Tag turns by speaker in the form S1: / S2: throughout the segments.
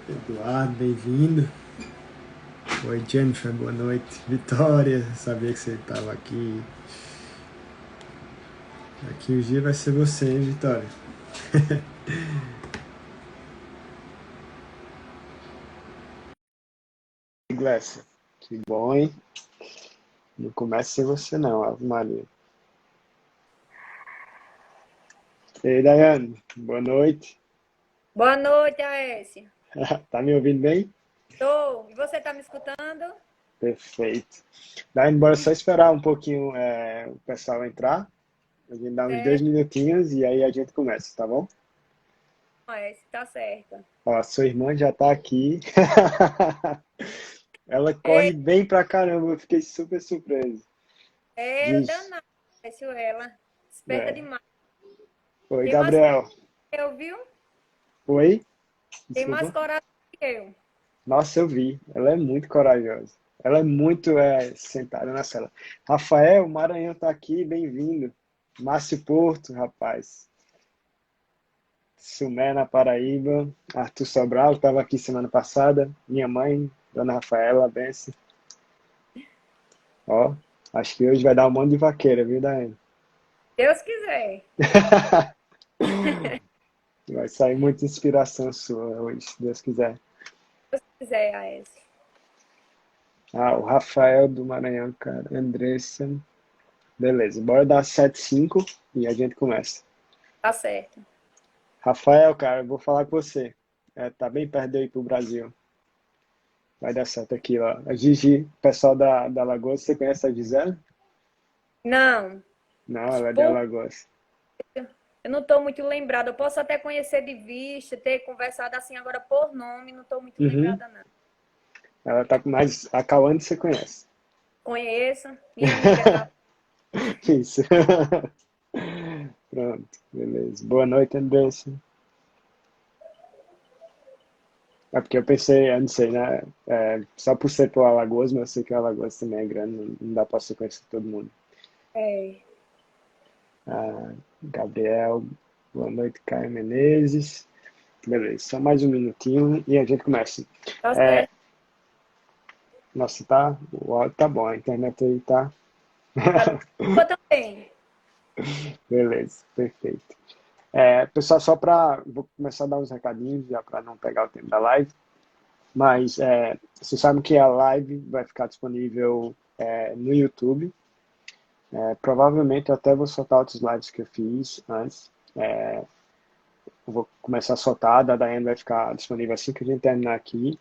S1: Eduardo, bem-vindo. Oi, Jennifer, boa noite. Vitória, sabia que você estava aqui. Aqui o dia vai ser você, hein, Vitória? Glécia, que bom, hein? Não começa sem você não, Ave Maria. Ei, Daiane, boa noite.
S2: Boa noite, Aécio.
S1: Tá me ouvindo bem?
S2: Tô. E você tá me escutando?
S1: Perfeito. Daiane, bora só esperar um pouquinho o pessoal entrar. A gente dá uns dois
S2: Certo,
S1: minutinhos e aí a gente começa, tá bom?
S2: Aécio, tá certo.
S1: Ó, sua irmã já tá aqui. Ela corre
S2: É,
S1: bem pra caramba, eu fiquei super surpreso.
S2: é
S1: Diz.
S2: danada, Aécio, ela. Esperta
S1: É.
S2: demais.
S1: Oi,
S2: Tem mais coragem
S1: Gabriel.
S2: que eu, viu?
S1: Oi?
S2: Tem mais
S1: Desculpa.
S2: coragem que eu.
S1: Nossa, eu vi. Ela é muito corajosa. Ela é muito sentada na cela. Rafael Maranhão tá aqui, bem-vindo. Márcio Porto, rapaz. Sumé na Paraíba. Arthur Sobral estava aqui semana passada. Minha mãe, Dona Rafaela, benção. Ó, acho que hoje vai dar um monte de vaqueira, viu, Daiane?
S2: Deus quiser.
S1: Vai sair muita inspiração sua hoje, se Deus quiser.
S2: Deus quiser, Aécio.
S1: Ah, o Rafael do Maranhão, cara. Andressa. Beleza, bora dar 7:05 e a gente começa.
S2: Tá certo.
S1: Rafael, cara, eu vou falar com você. Tá bem perto de eu ir pro Brasil. Vai dar certo aqui, ó. A Gigi, pessoal da Alagoas, você conhece a Gisele?
S2: Não,
S1: Não, ela é de
S2: por...
S1: Alagoas.
S2: eu não tô muito lembrada. Eu posso até conhecer de vista, ter conversado assim agora por nome, não tô muito
S1: Uhum.
S2: lembrada, não.
S1: Ela tá com mais. A Cauane você conhece.
S2: Conheço. Minha amiga tá.
S1: Isso. Pronto, beleza. Boa noite, Andressa. É porque eu pensei, eu não sei, né? Só por ser pro Alagoas, mas eu sei que o Alagoas também é grande, não dá pra você conhecer todo mundo.
S2: É,
S1: Ah, Gabriel, boa noite, Caio Menezes. Beleza, só mais um minutinho e a gente começa.
S2: tá
S1: É,
S2: certo.
S1: nossa, tá, o áudio tá bom, a internet aí tá.
S2: Tá... Eu também.
S1: Beleza, perfeito. Pessoal, vou começar a dar uns recadinhos já para não pegar o tempo da live, mas vocês sabem que a live vai ficar disponível no YouTube. Provavelmente eu até vou soltar outros lives que eu fiz antes. Eu vou começar a soltar, a da Daiane vai ficar disponível assim que a gente terminar aqui.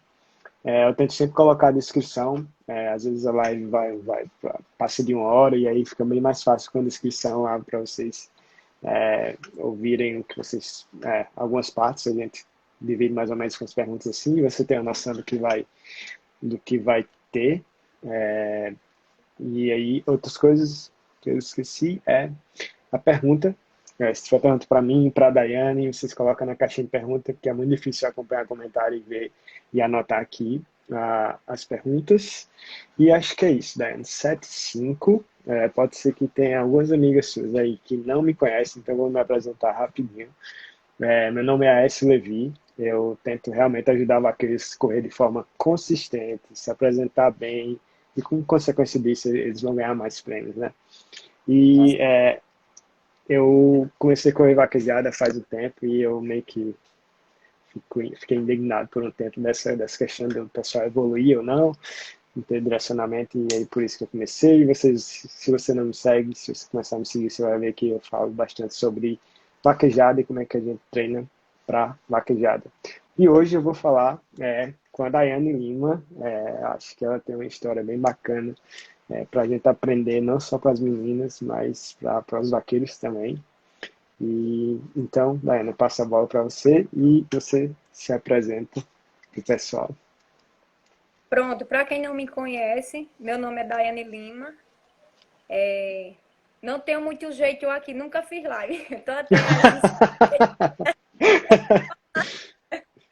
S1: Eu tento sempre colocar a descrição, às vezes a live passa de 1 hora e aí fica bem mais fácil com a descrição lá para vocês ouvirem o que vocês, algumas partes a gente divide mais ou menos com as perguntas assim, e você tem a noção do que vai ter. E aí, outras coisas que eu esqueci a pergunta. Se tiver pergunta para mim, para a Daiane, vocês colocam na caixinha de pergunta, porque é muito difícil acompanhar comentário e ver e anotar aqui as perguntas. E acho que é isso, Daiane. 7:05. Pode ser que tenha algumas amigas suas aí que não me conhecem, então eu vou me apresentar rapidinho. Meu nome é Aécio Levi. Eu tento realmente ajudar vaqueiros a correr de forma consistente, se apresentar bem, e com consequência disso, eles vão ganhar mais prêmios, né? E eu comecei a correr vaquejada faz um tempo e eu meio que fiquei indignado por um tempo dessa questão do pessoal evoluir ou não ter direcionamento, e aí por isso que eu comecei. E vocês, se você não me segue, se você começar a me seguir, você vai ver que eu falo bastante sobre vaquejada e como é que a gente treina para vaquejada. E hoje eu vou falar com a Daiane Lima. Acho que ela tem uma história bem bacana para a gente aprender, não só para as meninas, mas para os vaqueiros também. E então, Daiane, eu passo a bola para você e você se apresenta para o pessoal.
S2: Pronto, para quem não me conhece, meu nome é Daiane Lima. Não tenho muito jeito aqui, nunca fiz live. Tô até aí.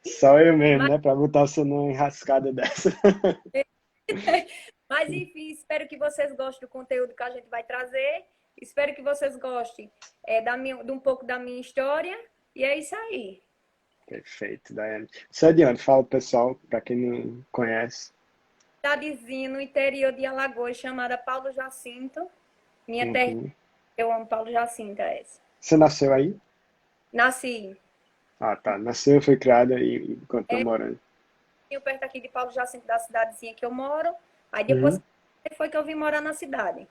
S1: Só eu mesmo,
S2: Mas,
S1: né? Pra botar você numa enrascada dessa.
S2: mas enfim, espero que vocês gostem do conteúdo que a gente vai trazer. Espero que vocês gostem de um pouco da minha história. E é isso aí.
S1: Perfeito, Daiane. Você é de onde? Fala, pessoal, para quem não conhece.
S2: Cidadezinha no interior de Alagoas, chamada Paulo Jacinto. Minha terra,
S1: Uhum.
S2: eu amo Paulo Jacinto, é essa.
S1: Você nasceu aí?
S2: Nasci
S1: Ah, tá. Nasceu, foi criada e continua morando.
S2: perto aqui de Paulo Jacinto, da cidadezinha que eu moro. Aí depois
S1: Uhum,
S2: foi que eu vim morar na cidade.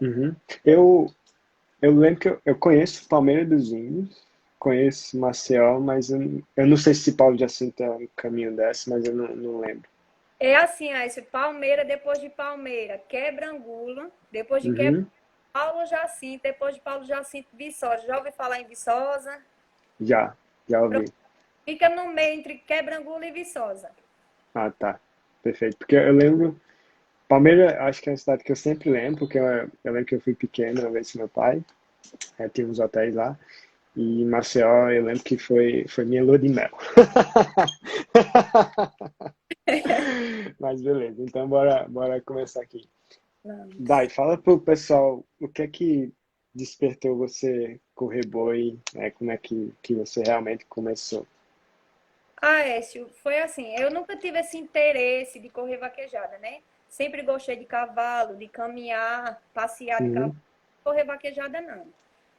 S1: uhum. Eu, eu lembro que eu conheço Palmeira dos Índios, conheço Maceió, mas eu não sei se Paulo de Jacinto é um caminho dessa, mas eu não lembro.
S2: É assim, ó, esse Palmeira, depois de Palmeira, Quebrangulo, depois de Quebrangulo,
S1: Uhum,
S2: Paulo Jacinto, depois de Paulo Jacinto, Viçosa. Já ouviu falar em Viçosa?
S1: já, já ouvi.
S2: Fica no meio entre Quebrangulo e Viçosa.
S1: Ah, tá. Perfeito. Porque eu lembro, Palmeira, acho que é uma cidade que eu sempre lembro, porque eu lembro que eu fui pequeno uma vez com meu pai, tinha uns hotéis lá, e Maceió, eu lembro que foi minha lua de mel. Mas beleza, então bora começar aqui.
S2: Vamos.
S1: Dai, fala pro pessoal o que é que despertou você correr boi, né? Como é que você realmente começou?
S2: Ah, Écio, foi assim, eu nunca tive esse interesse de correr vaquejada, né? Sempre gostei de cavalo, de caminhar, passear de cavalo,
S1: Uhum,
S2: correr vaquejada não.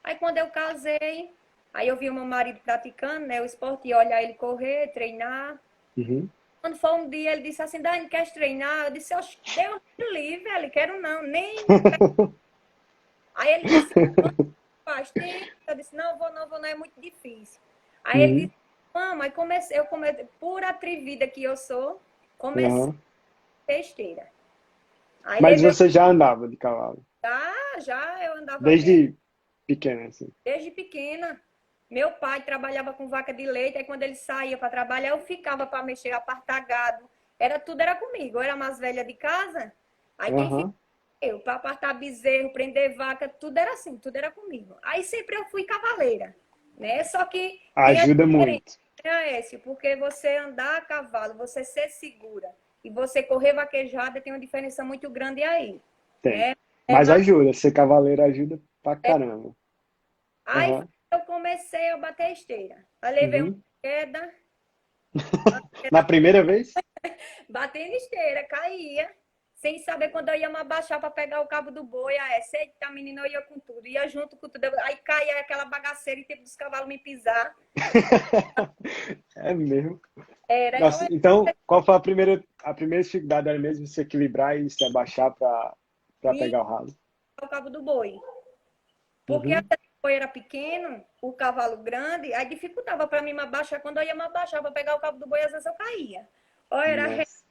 S2: Aí quando eu casei, aí eu vi o meu marido praticando, né, o esporte, e olhar ele correr, treinar.
S1: uhum,
S2: Quando foi um dia, ele disse assim, Dani, quer treinar? Eu disse, oxe, Deus me livre, ele quero não, nem... Aí ele disse, faz tempo. Eu disse, não, vou não, é muito difícil. Aí ele
S1: uhum,
S2: disse, mãe, aí comecei, eu comecei, por atrevida que eu sou, comecei
S1: aham.
S2: a ter esteira. Aí
S1: Mas
S2: levei,
S1: você já andava de cavalo,
S2: já eu andava bem,
S1: desde pequena, assim.
S2: desde pequena. Meu pai trabalhava com vaca de leite, aí quando ele saía para trabalhar, eu ficava para mexer, apartar gado. Tudo era comigo. Eu era a mais velha de casa, aí quem ficava
S1: Aham.
S2: eu, para apartar bezerro, prender vaca, tudo era assim, tudo era comigo. Aí sempre eu fui cavaleira, né? Só que tem a
S1: Ajuda
S2: diferença,
S1: muito.
S2: né, Écio? Porque você andar a cavalo, você ser segura e você correr vaquejada tem uma diferença muito grande aí,
S1: Tem.
S2: né? É
S1: Mas
S2: mais...
S1: ajuda, ser cavaleiro ajuda pra caramba.
S2: Aí
S1: Aham.
S2: eu comecei a bater esteira. Aí levei uma
S1: Uhum.
S2: queda,
S1: Na primeira vez?
S2: batendo esteira, caía. Sem saber quando eu ia me abaixar para pegar o cabo do boi. Aí, eita, menina, eu ia com tudo. Ia junto com tudo. Aí caía aquela bagaceira e teve dos cavalos me pisar.
S1: É mesmo.
S2: Era,
S1: Nossa, então, qual foi a primeira dificuldade era mesmo se equilibrar e se abaixar para
S2: e
S1: pegar o ralo?
S2: o cabo do boi. Porque
S1: Uhum.
S2: até o boi era pequeno, o cavalo grande, aí dificultava para mim me abaixar. Quando eu ia me abaixar para pegar o cabo do boi, às vezes eu caía. Ou era
S1: Nossa.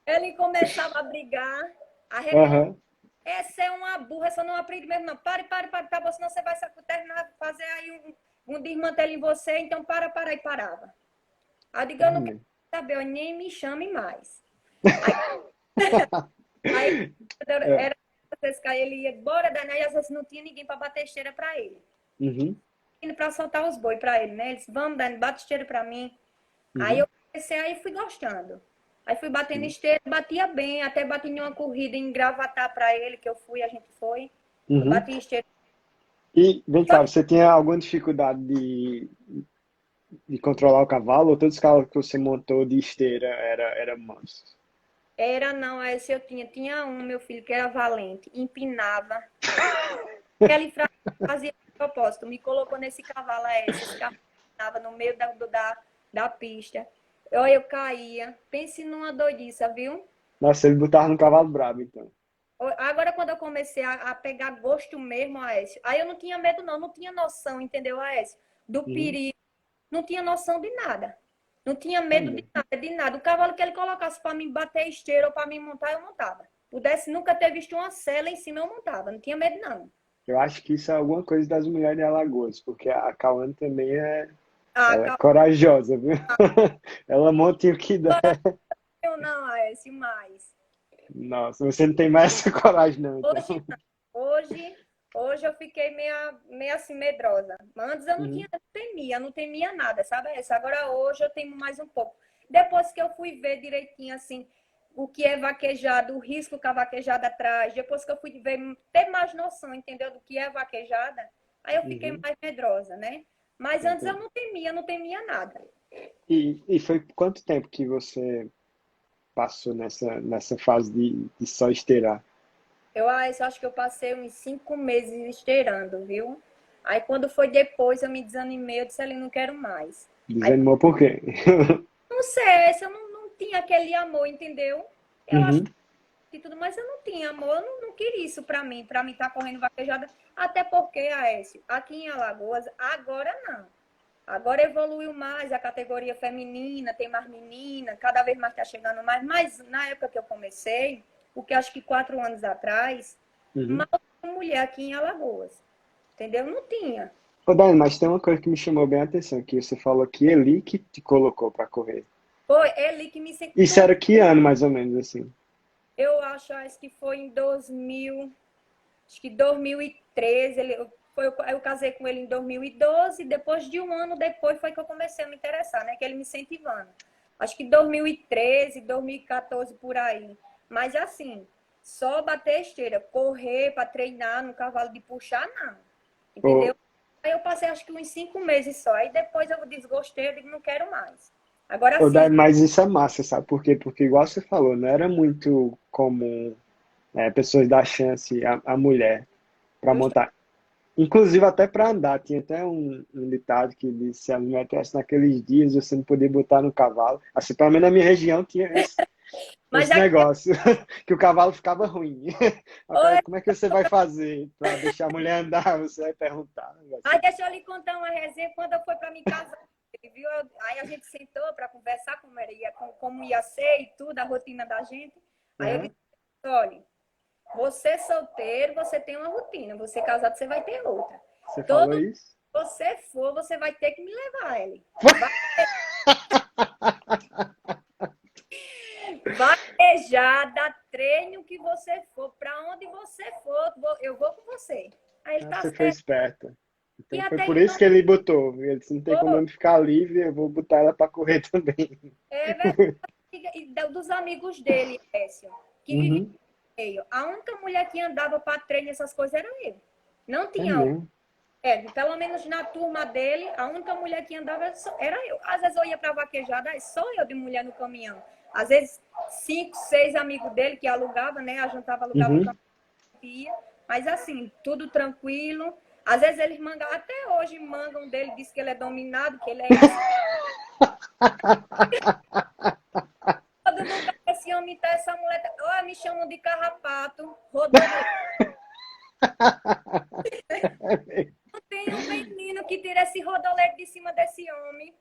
S2: ele começava a brigar, a reclamar.
S1: Aham.
S2: Essa é uma burra, essa não aprende mesmo, não. Pare, tá bom, senão você vai terminar, fazer aí um desmantelo em você, então para, e parava. Aí eu digo, eu
S1: É
S2: não quero
S1: mesmo.
S2: saber, eu nem me chame mais. Aí
S1: É.
S2: era, às vezes, que ele ia embora, daí às vezes não tinha ninguém para bater esteira para ele.
S1: Uhum.
S2: Indo para soltar os boi para ele, né? Ele disse, vamos, Dani, bate esteira para mim. Aí
S1: Uhum.
S2: eu comecei, aí fui gostando. Aí fui batendo
S1: Uhum.
S2: esteira, batia bem, até bati em uma corrida em Gravatar para ele, que eu fui, a gente foi. Eu
S1: Uhum.
S2: bati esteira.
S1: E vem
S2: Só
S1: cá, você tinha alguma dificuldade de controlar o cavalo ou todos os cavalos que você montou de esteira era manso?
S2: era, não, esse eu tinha. Tinha um, meu filho, que era valente, empinava. Ele fazia propósito, me colocou nesse cavalo, esse cavalo empinava no meio da pista. Eu caía. Pense numa doidiça, viu?
S1: Nossa, ele botava no cavalo brabo, então.
S2: Agora, quando eu comecei a pegar gosto mesmo, Aécio, aí eu não tinha medo, não, não tinha noção, entendeu, Aécio? Do
S1: Uhum.
S2: perigo, não tinha noção de nada. Não tinha
S1: É
S2: medo de
S1: mesmo.
S2: nada, de nada. O cavalo que ele colocasse para mim bater esteira ou para mim montar, eu montava. Pudesse nunca ter visto uma sela em cima, eu montava. Não tinha medo, não.
S1: Eu acho que isso é alguma coisa das mulheres de Alagoas, porque a Cauane também
S2: Ah,
S1: ela é corajosa, viu? Ela monta em o que der.
S2: eu não, Aécio, mais.
S1: Nossa, você não tem mais essa coragem, não, então.
S2: Hoje, não. Hoje eu fiquei meio assim, medrosa. Antes eu não
S1: Uhum,
S2: tinha, não temia nada, sabe? Agora hoje eu tenho mais um pouco. Depois que eu fui ver direitinho, assim, o que é vaquejada, o risco que a vaquejada traz, depois que eu ter mais noção, entendeu? Do que é vaquejada, aí eu fiquei
S1: uhum,
S2: mais medrosa, né? Mas antes eu
S1: Entendi.
S2: não temia nada.
S1: E foi quanto tempo que você passou nessa fase de só esteirar?
S2: Eu acho que eu passei uns 5 meses esteirando, viu? Aí quando foi depois eu me desanimei, eu disse, ali, não quero mais. Aí,
S1: Desanimou por quê?
S2: não sei, se eu não tinha aquele amor, entendeu? Eu acho
S1: Uhum.
S2: que tudo, mas eu não tinha amor, eu não queria isso pra mim estar correndo vaquejada. Até porque, Aécio, aqui em Alagoas, agora não. Agora evoluiu mais a categoria feminina, tem mais menina, cada vez mais está chegando mais. Mas na época que eu comecei, o que acho que 4 anos atrás,
S1: Uhum.
S2: mal tinha mulher aqui em Alagoas. Entendeu? Não tinha.
S1: Ô, Dani, mas tem uma coisa que me chamou bem a atenção, que você falou que Eli que te colocou para correr.
S2: Foi ele que me
S1: Isso
S2: sentou.
S1: era que ano, mais ou menos, assim?
S2: Acho que foi em 2000, acho que 2013. Eu casei com ele em 2012. Depois de um ano depois foi que eu comecei a me interessar, né? Que ele me incentivando. Acho que 2013, 2014 por aí. Mas assim, só bater esteira, correr para treinar no cavalo de puxar, não. Entendeu?
S1: Ô,
S2: Aí eu passei acho que uns 5 meses só. Aí depois eu desgostei, eu digo, não quero mais. Agora
S1: ô,
S2: sim,
S1: Dani, mas isso é massa, sabe por quê? Porque, igual você falou, não era muito comum pessoas dar chance à mulher para
S2: justo.
S1: montar. Inclusive até para andar. Tinha até um ditado que disse, se a mulher tivesse naqueles dias, você não podia botar no cavalo. Assim, pelo menos na minha região tinha
S2: Mas
S1: esse
S2: aqui,
S1: negócio, que o cavalo ficava ruim. Aí o cara,
S2: oi,
S1: como é que você vai fazer para deixar a mulher andar? Você vai perguntar.
S2: aí deixa eu lhe contar uma resenha quando eu fui para me casar. Viu? Aí a gente sentou para conversar como ia ser e tudo, a rotina da gente. Aí eu
S1: Aham.
S2: disse, olha, você solteiro, você tem uma rotina. Você casado, você vai ter outra.
S1: Você falou
S2: Todo que
S1: isso?
S2: você for, você vai ter que me levar, ele. Vaquejar, dar treino que você for, para onde você for, eu vou com você. Aí ele
S1: Ah,
S2: tá
S1: você foi
S2: certo.
S1: esperta.
S2: E
S1: Então foi
S2: até
S1: por isso
S2: então,
S1: que ele botou. Ele disse, não tem como
S2: pô,
S1: eu ficar livre, eu vou botar ela para correr também.
S2: é verdade. E dos amigos dele, Écio, que vivia
S1: Uhum.
S2: no meio. A única mulher que andava para treino, essas coisas, era eu. Não
S1: É
S2: tinha.
S1: mesmo.
S2: Pelo menos na turma dele, a única mulher que andava era eu. Às vezes eu ia para vaquejada, só eu de mulher no caminhão. Às vezes, 5, 6 amigos dele que alugava, né? A juntava, alugava um
S1: Uhum.
S2: caminhão e ia. Mas assim, tudo tranquilo. Às vezes eles mangam, até hoje mangam dele, diz que ele é dominado, que ele é isso. Todo lugar que esse homem tá, essa mulher tá. Olha, me chamam de carrapato, rodoleiro. Tem um menino que tira esse rodoleiro de cima desse homem.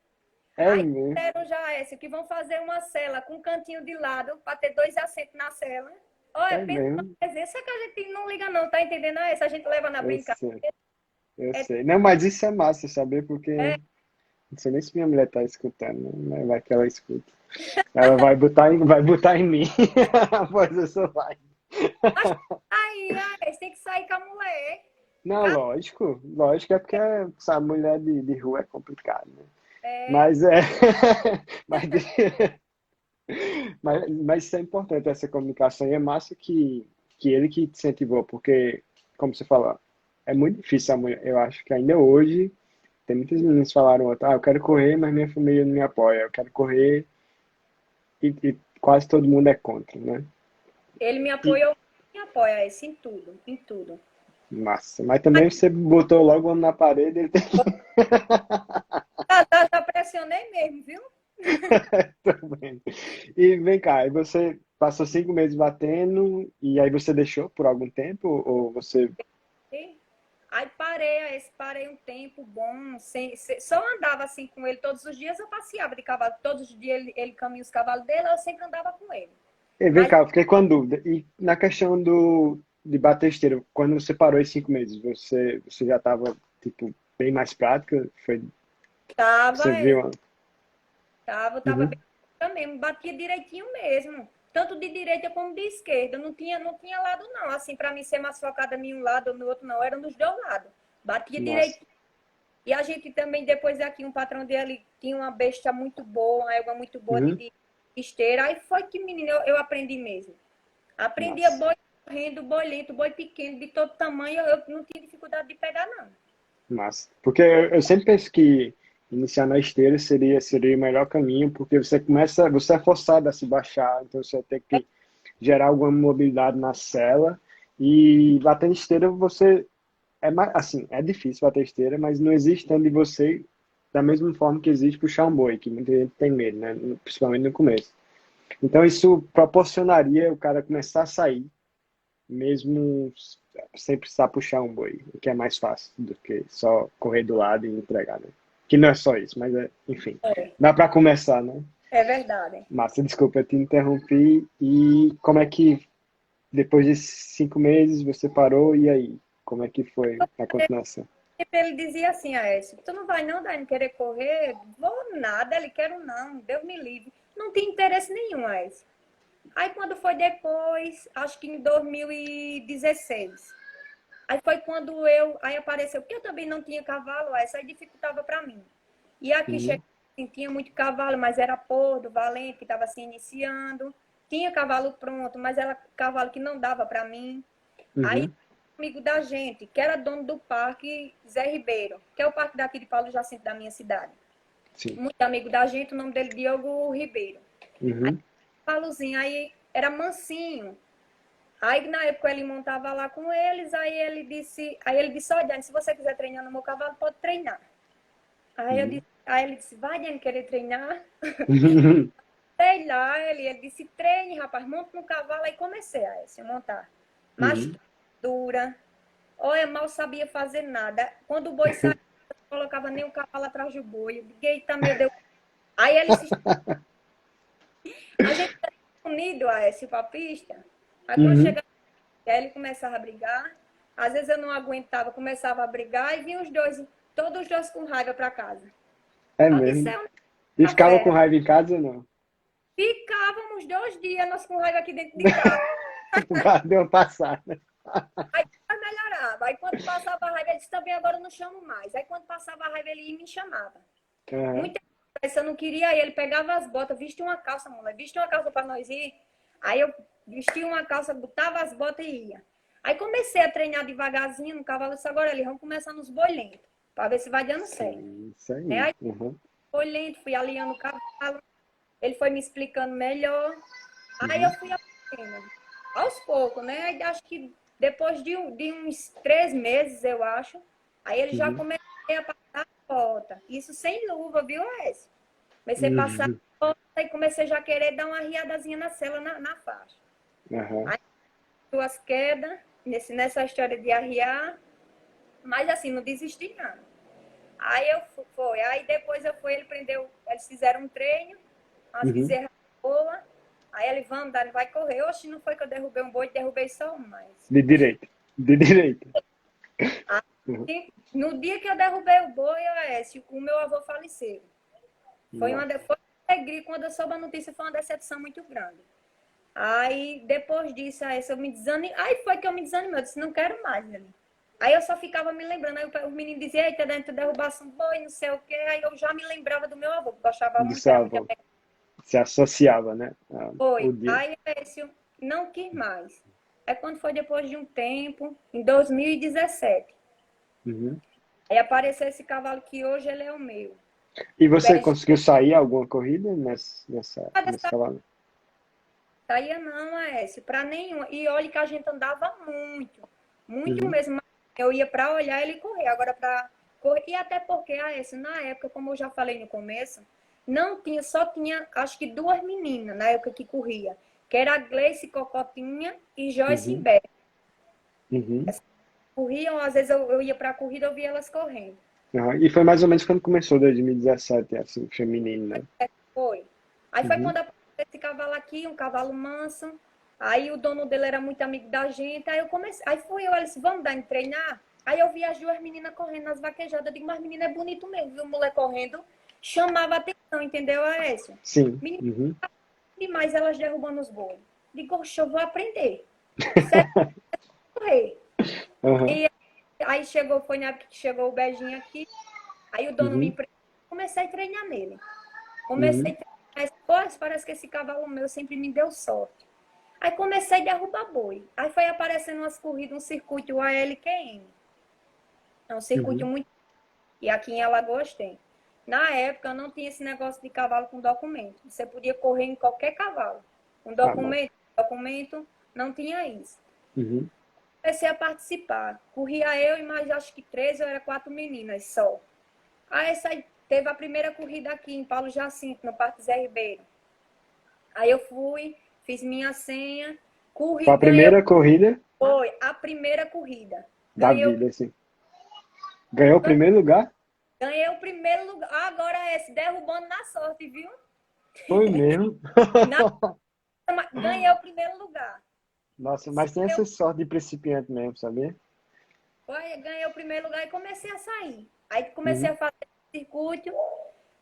S1: É
S2: Aí
S1: mesmo.
S2: disseram já esse, que vão fazer uma cela com um cantinho de lado, para ter 2 assentos na cela. Olha,
S1: É
S2: pensa
S1: mesmo.
S2: uma resenha, que a gente não liga não, tá entendendo? Essa a gente leva na
S1: Eu
S2: brincadeira.
S1: sei. Eu
S2: É,
S1: sei. Não, mas isso é massa saber, porque
S2: é,
S1: não sei nem se minha mulher tá escutando, né? Mas vai que ela escuta. Ela vai botar em mim após essa live.
S2: mas aí, tem que sair com a mulher.
S1: Não, lógico, lógico, é porque essa mulher de rua é complicado, né?
S2: É,
S1: Mas mas, mas isso é importante, essa comunicação, e é massa que ele que te incentivou, porque, como você falou, é muito difícil a mulher, eu acho que ainda hoje tem muitas meninas que falaram, eu quero correr, mas minha família não me apoia, eu quero correr e quase todo mundo é contra, né?
S2: ele
S1: E,
S2: me apoia esse em tudo, em tudo.
S1: massa, mas também você botou logo o homem na parede, ele tem que
S2: Tá, pressionei mesmo, viu?
S1: também. E vem cá, e você passou 5 meses batendo, e aí você deixou por algum tempo, ou você...
S2: Aí parei um tempo bom, só andava assim com ele todos os dias, eu passeava de cavalo, todos os dias ele caminha os cavalos dele, eu sempre andava com ele.
S1: E vem
S2: Mas
S1: cá, eu fiquei com a dúvida. E na questão de bater esteira, quando você parou em 5 meses, você já estava, tipo, bem mais prática? Foi, você
S2: tava,
S1: viu?
S2: tava
S1: Uhum.
S2: bem mesmo, batia direitinho mesmo. Tanto de direita como de esquerda. Não tinha lado, não. Assim, para mim ser mais focada em um lado ou no outro, não. Era nos dois lados. Batia
S1: Massa.
S2: direitinho. E a gente também, depois aqui, um patrão dele tinha uma besta muito boa, uma égua muito boa
S1: Uhum.
S2: de esteira. Aí foi que, menino, eu aprendi mesmo. Aprendia
S1: Massa.
S2: boi correndo, boi lento, boi pequeno, de todo tamanho. Eu não tinha dificuldade de pegar, não.
S1: Massa. Porque eu sempre penso que iniciar na esteira seria o melhor caminho, porque você é forçado a se baixar, então você vai ter que gerar alguma mobilidade na cela. E bater esteira, você é mais, assim, é difícil bater esteira, mas não existe tanto de você da mesma forma que existe puxar um boi, que muita gente tem medo, né? Principalmente no começo. Então isso proporcionaria o cara começar a sair, mesmo sem precisar puxar um boi, o que é mais fácil do que só correr do lado e entregar, né? Que não é só isso, mas enfim,
S2: É,
S1: dá para começar, né?
S2: é verdade.
S1: Massa, desculpa, eu te interrompi. E como é que depois de 5 meses você parou e aí? Como é que foi a continuação?
S2: Ele dizia assim, Aécio, tu não vai não, Dani, querer correr? Vou nada, ele quero não, Deus me livre. Não tinha interesse nenhum, Aécio. Aí quando foi depois, acho que em 2016, aí foi quando aí apareceu, porque eu também não tinha cavalo, essa aí dificultava para mim. E aqui
S1: Uhum,
S2: assim, tinha muito cavalo, mas era Porto, Valente, que estava se iniciando. Tinha cavalo pronto, mas era cavalo que não dava para mim. Aí,
S1: uhum,
S2: amigo da gente, que era dono do parque Zé Ribeiro, que é o parque daqui de Paulo Jacinto, da minha cidade.
S1: sim.
S2: Muito amigo da gente, o nome dele é Diogo Ribeiro.
S1: Uhum,
S2: Paulozinho, aí era mansinho. Aí na época ele montava lá com eles, aí ele disse, olha, Diane, se você quiser treinar no meu cavalo, pode treinar.
S1: uhum.
S2: Aí ele disse, vai, Diane, querer treinar?
S1: Uhum,
S2: Sei lá, ele disse, treine, rapaz, monta no cavalo. Aí comecei a se montar. Mas
S1: uhum.
S2: dura. Olha, mal sabia fazer nada. Quando o boi saía, não colocava nem o cavalo atrás do boi. Eu digo, eita, meu Deus. Aí ele se... A gente era unido a esse papista. Aí quando
S1: Uhum.
S2: chegava, ele começava a brigar. Às vezes eu não aguentava, começava a brigar e vinham os dois, todos os dois com raiva para casa.
S1: É
S2: Eu disse,
S1: mesmo.
S2: é um
S1: E ficava com
S2: café.
S1: raiva em casa ou não?
S2: Ficávamos 2 dias nós com raiva aqui dentro de casa.
S1: O cara deu uma passada.
S2: Aí melhorava. Aí quando passava a raiva, ele disse, também agora eu não chamo mais. Aí quando passava a raiva, ele ia e me chamava.
S1: Uhum.
S2: Muitas vezes eu não queria ir, ele pegava as botas, vestia uma calça, mulher, vestia uma calça para nós ir. Aí eu vestia uma calça, botava as botas e ia. Aí comecei a treinar devagarzinho no cavalo, disse, agora ali, vamos começar nos boi lentos, para ver se vai dando certo.
S1: Sim, isso
S2: Né?
S1: aí.
S2: Aí
S1: Uhum.
S2: boi lento, fui alinhando o cavalo, ele foi me explicando melhor. Aí eu
S1: Uhum.
S2: fui aprendendo. Aos poucos, né? Aí acho que depois de uns 3 meses, eu acho, aí ele já
S1: Uhum.
S2: comecei a passar a bota. Isso sem luva, viu, Aécio? Comecei a passar
S1: Uhum.
S2: a bota e comecei já a querer dar uma riadazinha na cela, na faixa.
S1: Uhum.
S2: Aí duas quedas, nessa história de arriar, mas assim, não desisti não. Aí aí depois ele prendeu, eles fizeram um treino, as
S1: Uhum.
S2: bezerras boas. Aí ele, vamos, Dani, vai correr. Oxe, não foi que eu derrubei um boi, derrubei só um, mas.
S1: De direita. De direita. Uhum.
S2: Aí, no dia que eu derrubei o boi, o meu avô faleceu. Foi uma alegria, quando eu soube a notícia, foi uma decepção muito grande. Aí, depois disso, eu me desanimei. Aí foi que eu me desanimei, eu disse, não quero mais, Dani. Aí eu só ficava me lembrando, aí o menino dizia, eita, Dani, tu derrubasse um boi, não sei o quê. Aí eu já me lembrava do meu avô, que gostava
S1: Do
S2: muito,
S1: seu
S2: era muito
S1: avô. Se associava, né? O
S2: Foi.
S1: dia.
S2: Aí esse não quis mais. É quando foi depois de um tempo, em 2017.
S1: Uhum.
S2: Aí apareceu esse cavalo que hoje ele é o meu.
S1: E
S2: O
S1: você
S2: Berger.
S1: conseguiu sair alguma corrida nesse
S2: Nada
S1: cavalo?
S2: saía não, Aécio, para nenhuma. E olha que a gente andava muito, muito
S1: Uhum.
S2: mesmo. Eu ia para olhar ele correr, agora para correr. E até porque, Aécio, na época, como eu já falei no começo, não tinha, só tinha, acho que duas meninas na época que corria, que era a Gleice Cocotinha e Joyce
S1: Uhum.
S2: Bé.
S1: Uhum.
S2: Corriam, às vezes eu ia para a corrida, eu via elas correndo.
S1: Uhum. E foi mais ou menos quando começou 2017, assim, feminino, né?
S2: Foi. Aí foi
S1: Uhum.
S2: quando apareceu esse cavalo aqui, um cavalo manso. Aí o dono dele era muito amigo da gente. Aí eu comecei. Aí fui eu, eles vamos dar em treinar. Aí eu vi as duas meninas correndo nas vaquejadas. Eu digo, mas menina é bonito mesmo, viu? Mulher correndo. Chamava a atenção, entendeu, Aécio?
S1: Sim.
S2: Menina
S1: Uhum.
S2: demais, elas derrubando os bois. Digo, oxe, eu vou aprender. Sério, correr.
S1: Uhum.
S2: Aí, aí chegou, foi na época que chegou o beijinho aqui. Aí o dono me
S1: Uhum.
S2: emprestou. Comecei a treinar nele. Comecei
S1: Uhum.
S2: a treinar, mas parece que esse cavalo meu sempre me deu sorte. Aí comecei a derrubar boi. Aí foi aparecendo umas corridas, um circuito ALQM. É um circuito
S1: Uhum.
S2: muito. E aqui em Alagoas tem. Na época, não tinha esse negócio de cavalo com documento. Você podia correr em qualquer cavalo. Com
S1: Ah, massa.
S2: documento, não tinha isso.
S1: Uhum.
S2: Comecei a participar. Corria eu e mais, acho que 13 ou era 4 meninas só. Aí teve a primeira corrida aqui em Paulo Jacinto, no Parque Zé Ribeiro. Aí eu fui, fiz minha senha,
S1: Foi
S2: corri,
S1: a
S2: ganhei.
S1: primeira corrida
S2: Foi a primeira corrida.
S1: da
S2: Ganhei,
S1: vida, assim. Ganhou o primeiro lugar?
S2: ganhei o primeiro lugar. Agora é esse, derrubando na sorte, viu?
S1: Foi mesmo.
S2: Na, ganhei o primeiro lugar.
S1: Nossa, mas tem essa sorte de principiante mesmo, sabia?
S2: Ganhei o primeiro lugar e comecei a sair. Aí comecei
S1: Uhum.
S2: a fazer circuito.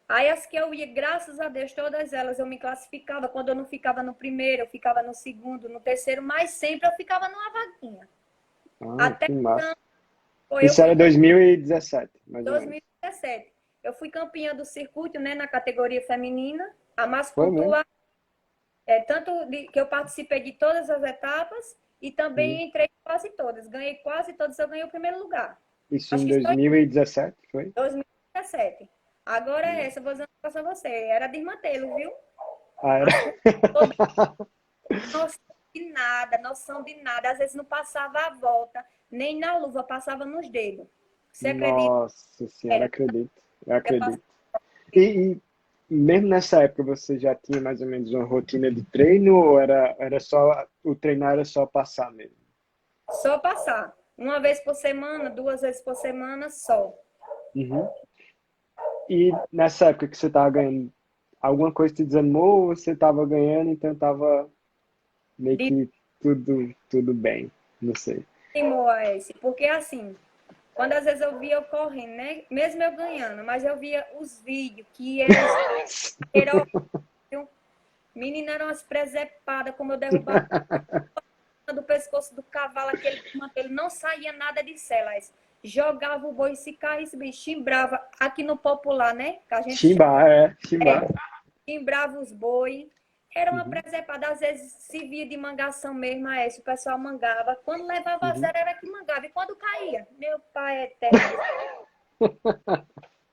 S2: Aí as que eu ia, graças a Deus, todas elas eu me classificava. Quando eu não ficava no primeiro, eu ficava no segundo, no terceiro, mas sempre eu ficava numa vaguinha.
S1: Ah,
S2: Até
S1: que massa.
S2: eu
S1: Isso
S2: fui
S1: era
S2: campeã
S1: 2017, mais
S2: em
S1: ou menos.
S2: 2017. Eu fui campeã do circuito, né, na categoria feminina. A mais
S1: Foi mesmo?
S2: pontuada, que eu participei de todas as etapas e
S1: Uhum.
S2: também entrei em quase todas. Ganhei quase todas, eu ganhei o primeiro lugar.
S1: Isso
S2: Acho
S1: em
S2: que só
S1: 2017, foi?
S2: 2017. Agora
S1: Não.
S2: essa, eu vou dizer pra você, era desmantelo, viu?
S1: Ah, era?
S2: As coisas todas, noção de nada. Às vezes não passava a volta, nem na luva, passava nos dedos. Você acredita?
S1: Nossa senhora,
S2: Era,
S1: acredito. Eu
S2: eu passava
S1: acredito. E mesmo nessa época você já tinha mais ou menos uma rotina de treino ou era só, o treinar era só passar mesmo?
S2: só passar. Uma vez por semana, 2 vezes por semana, só.
S1: Uhum. E nessa época que você estava ganhando, alguma coisa te desanimou ou você estava ganhando, então estava meio
S2: De
S1: que tudo bem? Não sei.
S2: Timor a esse. Porque assim, quando às vezes eu via eu correndo, né? Mesmo eu ganhando, mas eu via os vídeos que era menina, eram umas presepadas, como eu derrubava do pescoço do cavalo, aquele ele não saía nada de celas. Jogava o boi, se caísse, bicho, chimbrava aqui no popular, né? Que a gente chama,
S1: Chimbar, chimbar.
S2: chimbrava os boi. Era uma
S1: Uhum,
S2: presepada, às vezes se via de mangação mesmo, a esse, o pessoal mangava. Quando levava a
S1: uhum.
S2: zero era que mangava. E quando caía, meu pai eterno.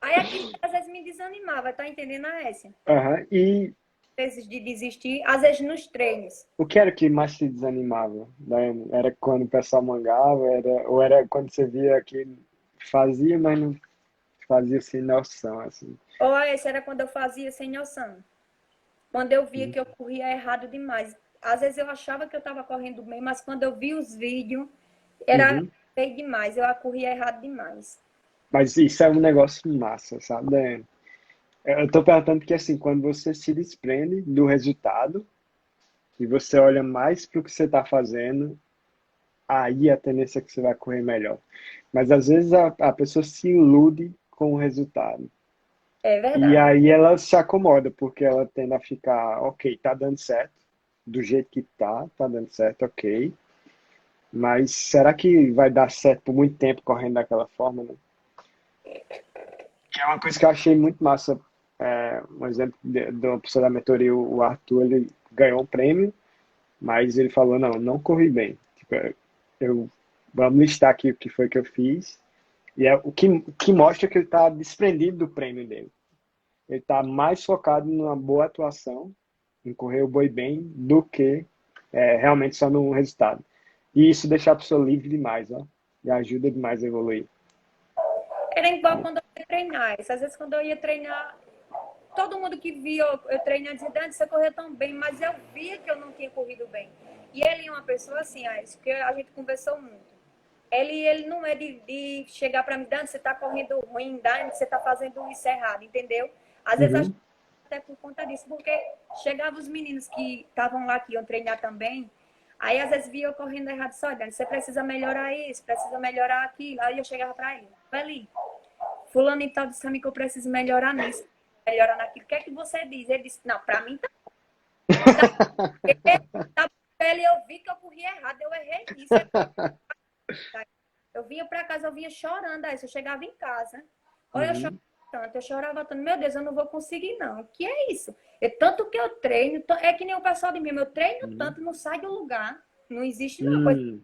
S2: Aí aquilo às vezes me desanimava, tá entendendo a Essia?
S1: Aham. E
S2: Às vezes de desistir, às vezes nos treinos.
S1: o que era que mais te desanimava, Daiane? Era quando o pessoal mangava, ou era quando você via que fazia, mas não fazia sem noção, assim?
S2: Ou a Essia era quando eu fazia sem noção. Quando eu via
S1: Uhum.
S2: que eu corria errado demais. Às vezes eu achava que eu estava correndo bem, mas quando eu vi os vídeos, era
S1: Uhum.
S2: feio demais. Eu corria errado demais.
S1: Mas isso é um negócio massa, sabe, Daiane? Eu tô perguntando porque, assim, quando você se desprende do resultado e você olha mais para o que você está fazendo, aí a tendência é que você vai correr melhor. Mas às vezes a pessoa se ilude com o resultado.
S2: É
S1: E
S2: verdade.
S1: aí ela se acomoda, porque ela tende a ficar, ok, tá dando certo, do jeito que tá dando certo, ok. Mas será que vai dar certo por muito tempo correndo daquela forma, né? Que é uma coisa que eu achei muito massa. Um exemplo de uma pessoa da mentoria, o Arthur, ele ganhou um prêmio, mas ele falou, não corri bem. Tipo, eu, vamos listar aqui o que foi que eu fiz. E é o que mostra que ele está desprendido do prêmio dele. Ele está mais focado numa boa atuação, em correr o boi bem, do que realmente só no resultado. E isso deixa a pessoa livre demais, ó, e ajuda demais a evoluir.
S2: Era igual quando eu ia treinar. Às vezes quando eu ia treinar, todo mundo que via eu treinando dizia, Dani, você correu tão bem, mas eu via que eu não tinha corrido bem. E ele é uma pessoa assim, isso que a gente conversou muito. Ele não é de chegar para mim, Dani, você está correndo ruim, Dani, você está fazendo isso errado, entendeu? Às vezes
S1: Uhum,
S2: até por conta disso, porque chegavam os meninos que estavam lá, que iam treinar também, aí às vezes via eu correndo errado, só, Dani, você precisa melhorar isso, precisa melhorar aquilo. Aí eu chegava para ele, ali, fulano e tal disse a mim que eu preciso melhorar nisso, melhorar naquilo. O que é que você diz? Ele disse, não, para mim tá, tá ele, eu vi que eu corri errado, eu errei nisso. Eu vinha para casa, eu vinha chorando, aí eu chegava em casa, olha, eu chorava
S1: uhum,
S2: tanto, eu chorava tanto, meu Deus, eu não vou conseguir não, o que é isso? É tanto que eu treino, é que nem o pessoal de mim, eu treino
S1: uhum.
S2: tanto, não sai do lugar, não existe não, coisa.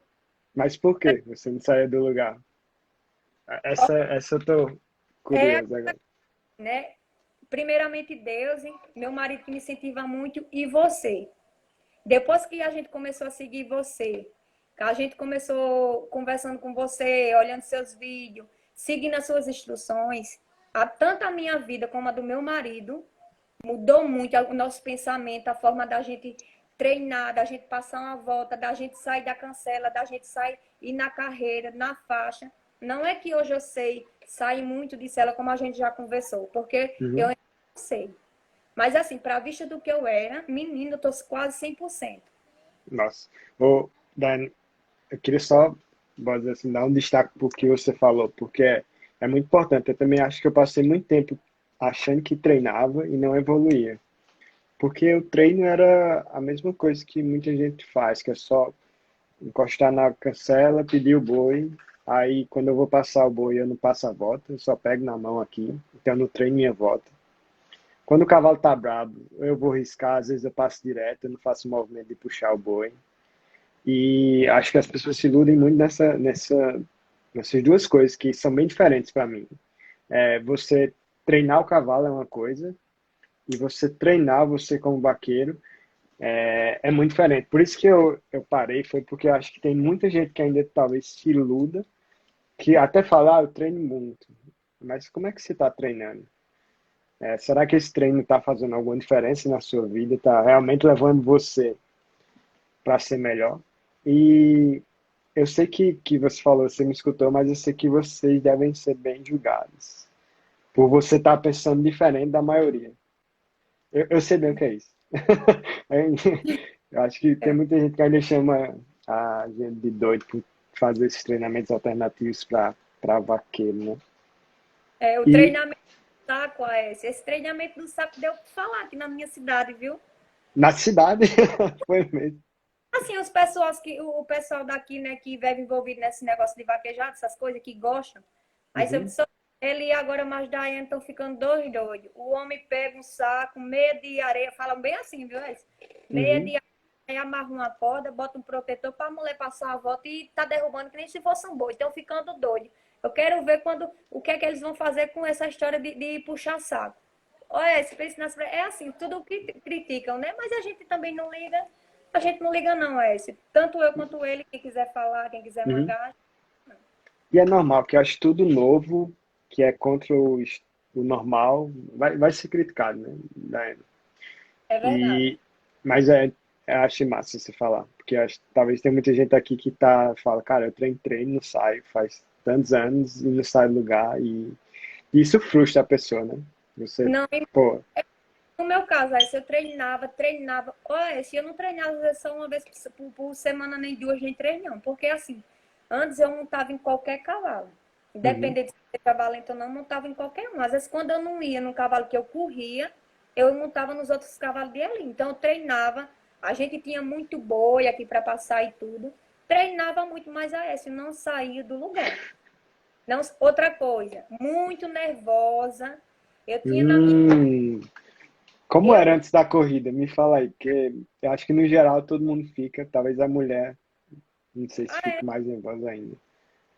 S1: Mas por que você não saía do lugar? Essa eu tô.
S2: É,
S1: curioso agora.
S2: né? Primeiramente Deus, hein? Meu marido que me incentiva muito e você. Depois que a gente começou a seguir você, que a gente começou conversando com você, olhando seus vídeos, seguindo as suas instruções, tanto a minha vida como a do meu marido mudou muito o nosso pensamento, a forma da gente treinar, da gente passar uma volta, da gente sair da cancela, da gente sair ir na carreira, na faixa. Não é que hoje eu sei sair muito de cela como a gente já conversou, porque eu
S1: Uhum.
S2: ainda não sei. Mas assim, para a vista do que eu era, menina, eu tô quase 100%.
S1: Nossa. Ô, Dani, eu queria só, vou dizer assim, dar um destaque pro que você falou, porque é muito importante. Eu também acho que eu passei muito tempo achando que treinava e não evoluía. Porque o treino era a mesma coisa que muita gente faz, que é só encostar na cancela, pedir o boi. Aí, quando eu vou passar o boi, eu não passo a volta, eu só pego na mão aqui. Então, eu não treino minha volta. Quando o cavalo tá brabo, eu vou riscar, às vezes eu passo direto, eu não faço o movimento de puxar o boi. E acho que as pessoas se iludem muito nessas duas coisas que são bem diferentes para mim. Você treinar o cavalo é uma coisa, e você treinar você como vaqueiro é muito diferente. Por isso que eu parei, foi porque eu acho que tem muita gente que ainda talvez se iluda, que até fala, eu treino muito. Mas como é que você está treinando? Será que esse treino está fazendo alguma diferença na sua vida? Está realmente levando você para ser melhor? E eu sei que você falou, você me escutou, mas eu sei que vocês devem ser bem julgados. Por você estar pensando diferente da maioria. Eu sei bem o que é isso. Eu acho que tem muita gente que ainda chama a gente de doido por fazer esses treinamentos alternativos para vaqueiro, né?
S2: O
S1: E
S2: treinamento do saco, esse treinamento do saco deu para falar aqui na minha cidade, viu?
S1: na cidade foi mesmo.
S2: Assim, o pessoal daqui, né, que vive envolvido nesse negócio de vaquejado, essas coisas, que gostam. Aí se eu
S1: Uhum,
S2: disse, ele e agora mais Daiane estão ficando dois doidos. O homem pega um saco, meia de areia, falam bem assim, viu? Meia
S1: uhum.
S2: de areia, amarra uma corda, bota um protetor para a mulher passar a volta e tá derrubando que nem se fosse um boi. Estão ficando doidos. Eu quero ver o que é que eles vão fazer com essa história de puxar saco. Olha, esse pense é assim, tudo que criticam, né? Mas a gente também não liga. A gente não liga não, esse. Tanto eu quanto ele, quem quiser falar, quem quiser
S1: Uhum.
S2: mangar.
S1: E é normal, que eu acho tudo novo, que é contra o normal, vai ser criticado, né?
S2: É verdade.
S1: E, mas eu acho massa você falar, porque talvez tenha muita gente aqui que fala, cara, eu treino, não saio, faz tantos anos e não sai do lugar, e isso frustra a pessoa, né? Você,
S2: Não,
S1: pô,
S2: no meu caso, aí, se eu treinava. Olha, se eu não treinava às vezes, só uma vez por semana, nem duas, nem três, não. Porque assim, antes eu montava em qualquer cavalo.
S1: uhum.
S2: Independente de ser valente ou não, montava em qualquer um. Às vezes, quando eu não ia no cavalo que eu corria, eu montava nos outros cavalos de ali. Então, eu treinava. A gente tinha muito boi aqui para passar e tudo. Treinava muito mais a esse, não saía do lugar. Não, outra coisa, muito nervosa. Eu tinha na minha.
S1: Hum, como
S2: Eu
S1: era antes da corrida? Me fala aí, porque eu acho que no geral todo mundo fica, talvez a mulher, não sei se fique mais nervosa ainda.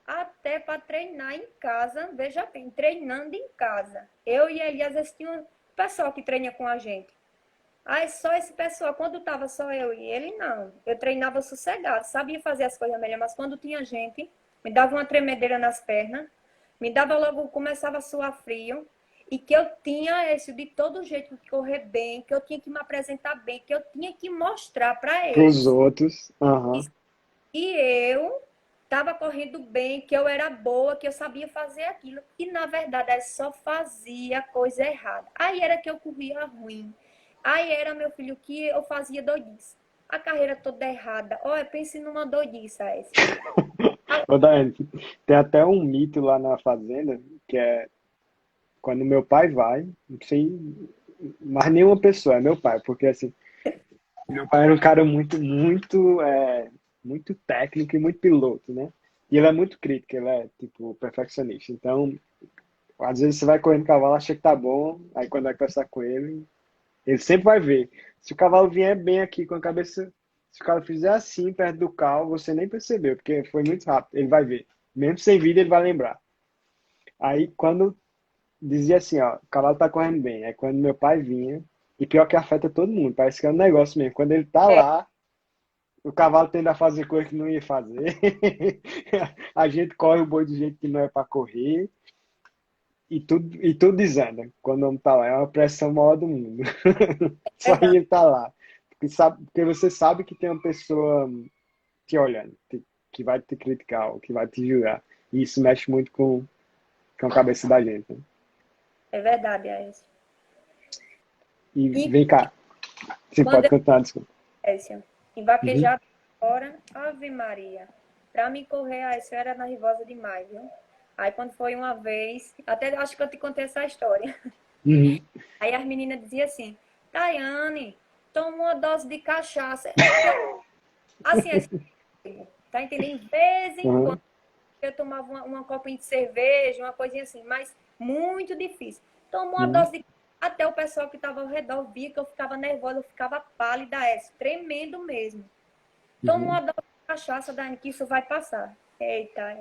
S2: até para treinar em casa, veja bem, treinando em casa. Eu e ele, às vezes, tinha um pessoal que treina com a gente. Aí só esse pessoal, quando tava só eu e ele, não. Eu treinava sossegado, sabia fazer as coisas melhor, mas quando tinha gente, me dava uma tremedeira nas pernas, me dava logo, começava a suar frio, e que eu tinha esse de todo jeito de correr bem, que eu tinha que me apresentar bem, que eu tinha que mostrar para
S1: Para os
S2: eles
S1: outros, aham.
S2: e eu estava correndo bem, que eu era boa, que eu sabia fazer aquilo. E na verdade eu só fazia coisa errada. Aí era que eu corria ruim. Aí era, meu filho, que eu fazia doidice. A carreira toda errada. Olha, pense numa doidice essa.
S1: Ô, Daiane, tem até um mito lá na fazenda, que é quando meu pai vai, não sei mais nenhuma pessoa, é meu pai, porque assim, meu pai era um cara muito técnico e muito piloto, né? E ele é muito crítico, ele é, tipo, perfeccionista. Então, às vezes você vai correndo cavalo, acha que tá bom, aí quando vai conversar com ele sempre vai ver. Se o cavalo vier bem aqui com a cabeça, se o cavalo fizer assim, perto do cal, você nem percebeu, porque foi muito rápido, ele vai ver. Mesmo sem vídeo, ele vai lembrar. Aí, quando dizia assim, ó, o cavalo tá correndo bem. Aí quando meu pai vinha, e pior que afeta todo mundo, parece que é um negócio mesmo. Quando ele tá
S2: É,
S1: lá, o cavalo tende a fazer coisa que não ia fazer. A gente corre o boi do jeito que não é para correr. E tudo desanda. Quando o homem tá lá, é uma pressão maior do mundo. Só
S2: verdade,
S1: ele tá lá. Porque você sabe que tem uma pessoa te olhando, que vai te criticar, ou que vai te julgar. E isso mexe muito com a cabeça da gente, né?
S2: é verdade, Aécio.
S1: E
S2: E
S1: vem cá, você
S2: quando
S1: pode cantar, desculpa.
S2: Aécio,
S1: Uhum,
S2: embaquejado fora, Ave Maria. Pra me correr, Aécio, era nervosa demais, viu? Aí quando foi uma vez, até acho que eu te contei essa história.
S1: uhum,
S2: Aí as meninas diziam assim, Tayane, toma uma dose de cachaça. Que eu, assim, tá entendendo? De vez em quando
S1: uhum,
S2: eu tomava uma copinha de cerveja, uma coisinha assim, mas muito difícil. Toma uma
S1: uhum,
S2: dose de... Até o pessoal que estava ao redor via que eu ficava nervosa, eu ficava pálida, tremendo mesmo. Toma
S1: uhum.
S2: uma dose de cachaça, Dani, que isso vai passar. Eita,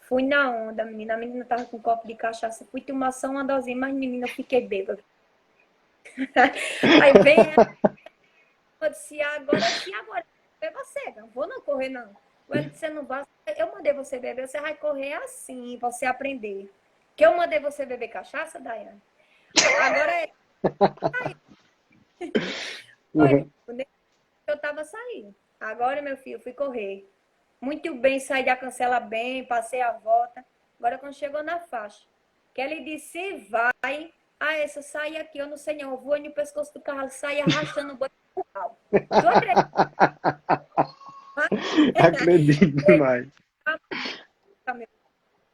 S2: Fui na onda, menina. A menina tava com um copo de cachaça. Fui tomar só uma dosinha, mas menina, eu fiquei bêbada. Aí vem ela, disse, agora, se agora beber você, não vou não correr, não. O Hélio disse, você não vai. Eu mandei você beber, você vai correr assim, você aprender. Que eu mandei você beber cachaça, Daiane? Agora é. Foi,
S1: Uhum.
S2: eu tava saindo. Agora, meu filho, fui correr. Muito bem, saí da cancela bem, passei a volta. Agora, quando chegou na faixa, que ele disse, vai. Ah, essa saí aqui, eu não sei não. Eu vou no pescoço do carro, saí arrastando o boi pro carro. Tu acredita?
S1: Acredito demais.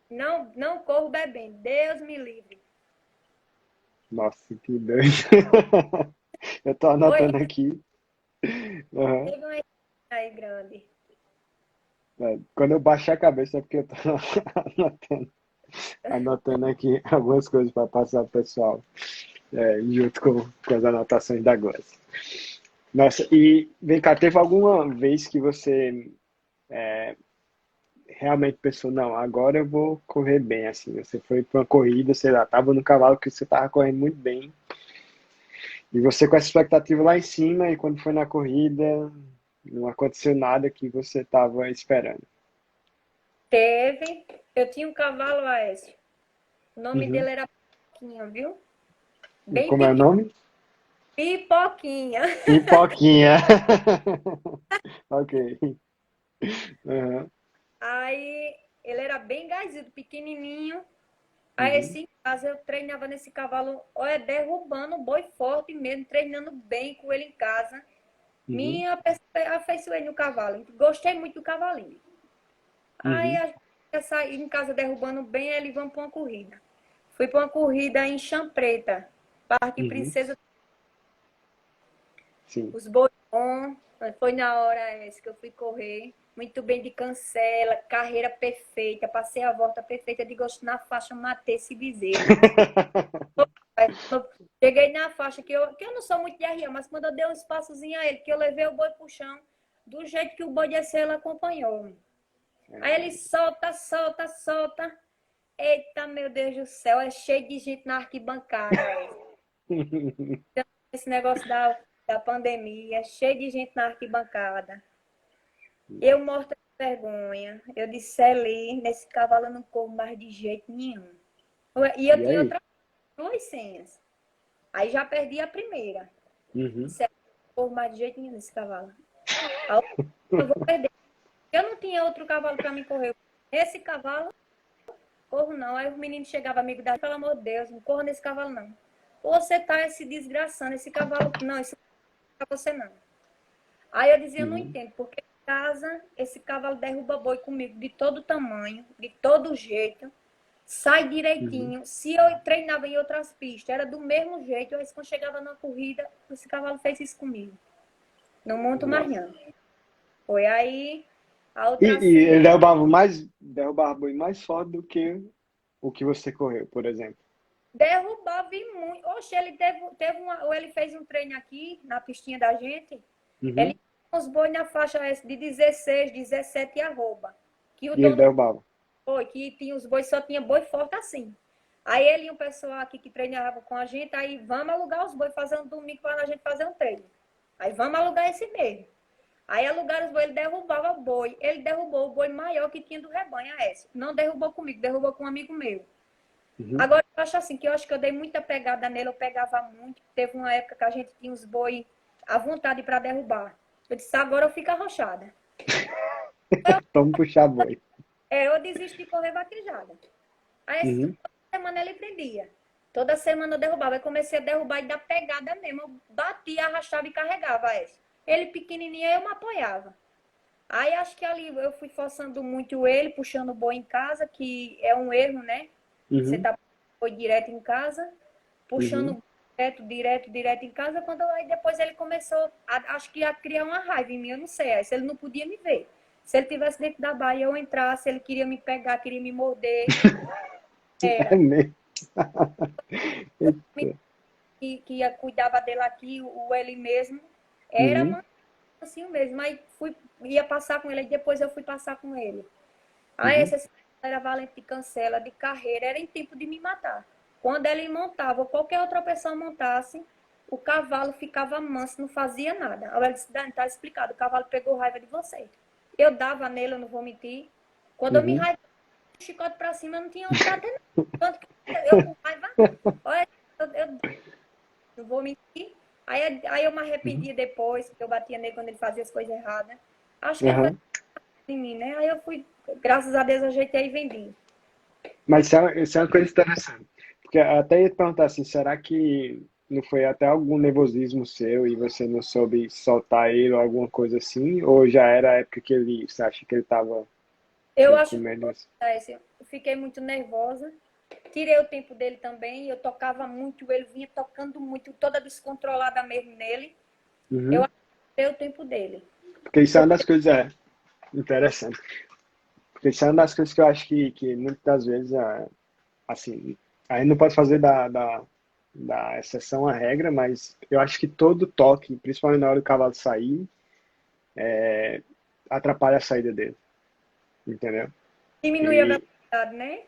S2: Não, não corro bebendo. Deus me livre.
S1: Nossa, que doido. Eu tô
S2: Oi,
S1: anotando aqui. Uhum.
S2: teve uma aí grande.
S1: É, quando eu baixar a cabeça é porque eu tô anotando aqui algumas coisas para passar pro pessoal, junto com as anotações da Gleice. Nossa, e vem cá, teve alguma vez que você realmente pensou, não, agora eu vou correr bem, assim, você foi para uma corrida, sei lá, tava no cavalo que você tava correndo muito bem, e você com essa expectativa lá em cima, e quando foi na corrida, não aconteceu nada que você estava esperando.
S2: Teve. Eu tinha um cavalo, Aécio. O nome
S1: Uhum.
S2: dele era Pipoquinha, viu?
S1: E
S2: Bem
S1: como é o
S2: pequeno.
S1: nome?
S2: Pipoquinha.
S1: Pipoquinha. Ok. Uhum.
S2: Aí ele era bem gazido, pequenininho. Aí
S1: Uhum.
S2: esse em casa eu treinava nesse cavalo, olha, derrubando o boi forte mesmo, treinando bem com ele em casa.
S1: Uhum.
S2: Me afeiçoei no cavalo. Gostei muito do cavalinho. Aí
S1: Uhum.
S2: eu saí em casa derrubando bem, aí ele vamos para uma corrida. Fui para uma corrida em Champreta, Parque
S1: Uhum.
S2: Princesa,
S1: Sim.
S2: os bois bons. Foi na hora essa que eu fui correr. Muito bem de cancela, carreira perfeita, passei a volta perfeita de gosto na faixa, matei esse bezerro. Cheguei na faixa, que eu não sou muito de arriar, mas quando eu dei um espaçozinho a ele, que eu levei o boi pro chão, do jeito que o boi desceu, ele acompanhou. Aí ele solta, solta, solta. Eita, meu Deus do céu, é cheio de gente na arquibancada. Esse negócio da pandemia, é cheio de gente na arquibancada. Eu morta de vergonha. Eu disse ali, nesse cavalo eu não corro mais de jeito nenhum. E eu
S1: E
S2: tinha
S1: aí?
S2: outras duas senhas. Aí já perdi a primeira.
S1: Uhum.
S2: Disse, eu não corro mais de jeito nenhum nesse cavalo. A outra eu vou perder. Eu não tinha outro cavalo para me correr. Esse cavalo, corro não. Aí o menino chegava, amigo da, pelo amor de Deus, não corra nesse cavalo não. Você tá se desgraçando, esse cavalo, não, isso não é pra você não. Aí eu dizia, eu não
S1: Uhum.
S2: entendo, porque em casa esse cavalo derruba boi comigo de todo tamanho, de todo jeito, sai
S1: Uhum.
S2: direitinho. Se eu treinava em outras pistas, era do mesmo jeito, aí quando chegava na corrida, esse cavalo fez isso comigo. Não monto mais
S1: Nossa.
S2: não. Foi aí a
S1: E,
S2: outra
S1: e ele
S2: senha.
S1: derrubava boi mais forte do que o que você correu, por exemplo.
S2: Derrubava e muito. Oxe, ele teve uma. Ou ele fez um treino aqui na pistinha da gente. Ele
S1: Uhum.
S2: tinha uns boi na faixa de 16, 17 arroba. Que o
S1: E ele
S2: dono
S1: derrubava.
S2: foi, que tinha os bois, só tinha boi forte assim. Aí ele e um pessoal aqui que treinava com a gente, aí vamos alugar os bois, fazer um domingo para a gente fazer um treino. Aí vamos alugar esse mesmo. Aí alugaram os bois, ele derrubava o boi. Ele derrubou o boi maior que tinha do rebanho, Aécio. Não derrubou comigo, derrubou com um amigo meu.
S1: Uhum.
S2: Agora, eu acho assim, que eu acho que eu dei muita pegada nele, eu pegava muito. Teve uma época que a gente tinha os boi à vontade para derrubar. Eu disse, agora eu fico arrochada.
S1: Vamos puxar boi.
S2: Eu desisto de correr vaquejada. Aí
S1: Uhum.
S2: toda semana ele prendia. Toda semana eu derrubava. Aí comecei a derrubar e dar pegada mesmo. Eu batia, arrastava e carregava essa. Ele pequenininho, eu me apoiava. Aí acho que ali eu fui forçando muito ele, puxando o boi em casa, que é um erro, né? Você
S1: Uhum.
S2: tá boi direto em casa,
S1: Uhum.
S2: puxando direto em casa, quando aí depois ele começou, acho que a criar uma raiva em mim, eu não sei, se ele não podia me ver. Se ele tivesse dentro da baia, eu entrasse, ele queria me pegar, queria me morder,
S1: É
S2: era.
S1: mesmo.
S2: Que cuidava dele aqui, ele mesmo,
S1: Uhum.
S2: era assim mesmo. Aí ia passar com ele, e depois eu fui passar com ele. Aí
S1: Uhum.
S2: essa era valente de cancela, de carreira, era em tempo de me matar. Quando ele montava, ou qualquer outra pessoa montasse, o cavalo ficava manso, não fazia nada. Aí ele disse, Dani, tá explicado, o cavalo pegou raiva de você. Eu dava nele, eu não vou mentir. Quando eu me
S1: Uhum.
S2: raivava, o chicote pra cima, eu não tinha onde bater, não. Tanto que eu com raiva, olha, eu não vou mentir. Aí eu me
S1: Uhum.
S2: arrependi depois, que eu batia nele quando ele fazia as coisas erradas. Acho que ele foi
S1: Uhum.
S2: em mim, né? Aí eu fui, graças a Deus, ajeitei e vendi.
S1: Mas isso é uma coisa interessante. Porque até ia te perguntar assim, será que não foi até algum nervosismo seu e você não soube soltar ele ou alguma coisa assim? Ou já era a época que você acha que ele estava
S2: Eu acho
S1: com
S2: que
S1: medo?
S2: eu fiquei muito nervosa. Tirei o tempo dele também. Eu tocava muito, ele vinha tocando muito, toda descontrolada mesmo nele. Eu
S1: Uhum.
S2: tirei o tempo dele.
S1: Porque isso é uma das coisas interessantes. Porque isso é uma das coisas que eu acho que muitas das vezes, assim, a gente não pode fazer da exceção à regra, mas eu acho que todo toque, principalmente na hora do cavalo sair, atrapalha a saída dele, entendeu?
S2: Diminui a
S1: E,
S2: velocidade, né?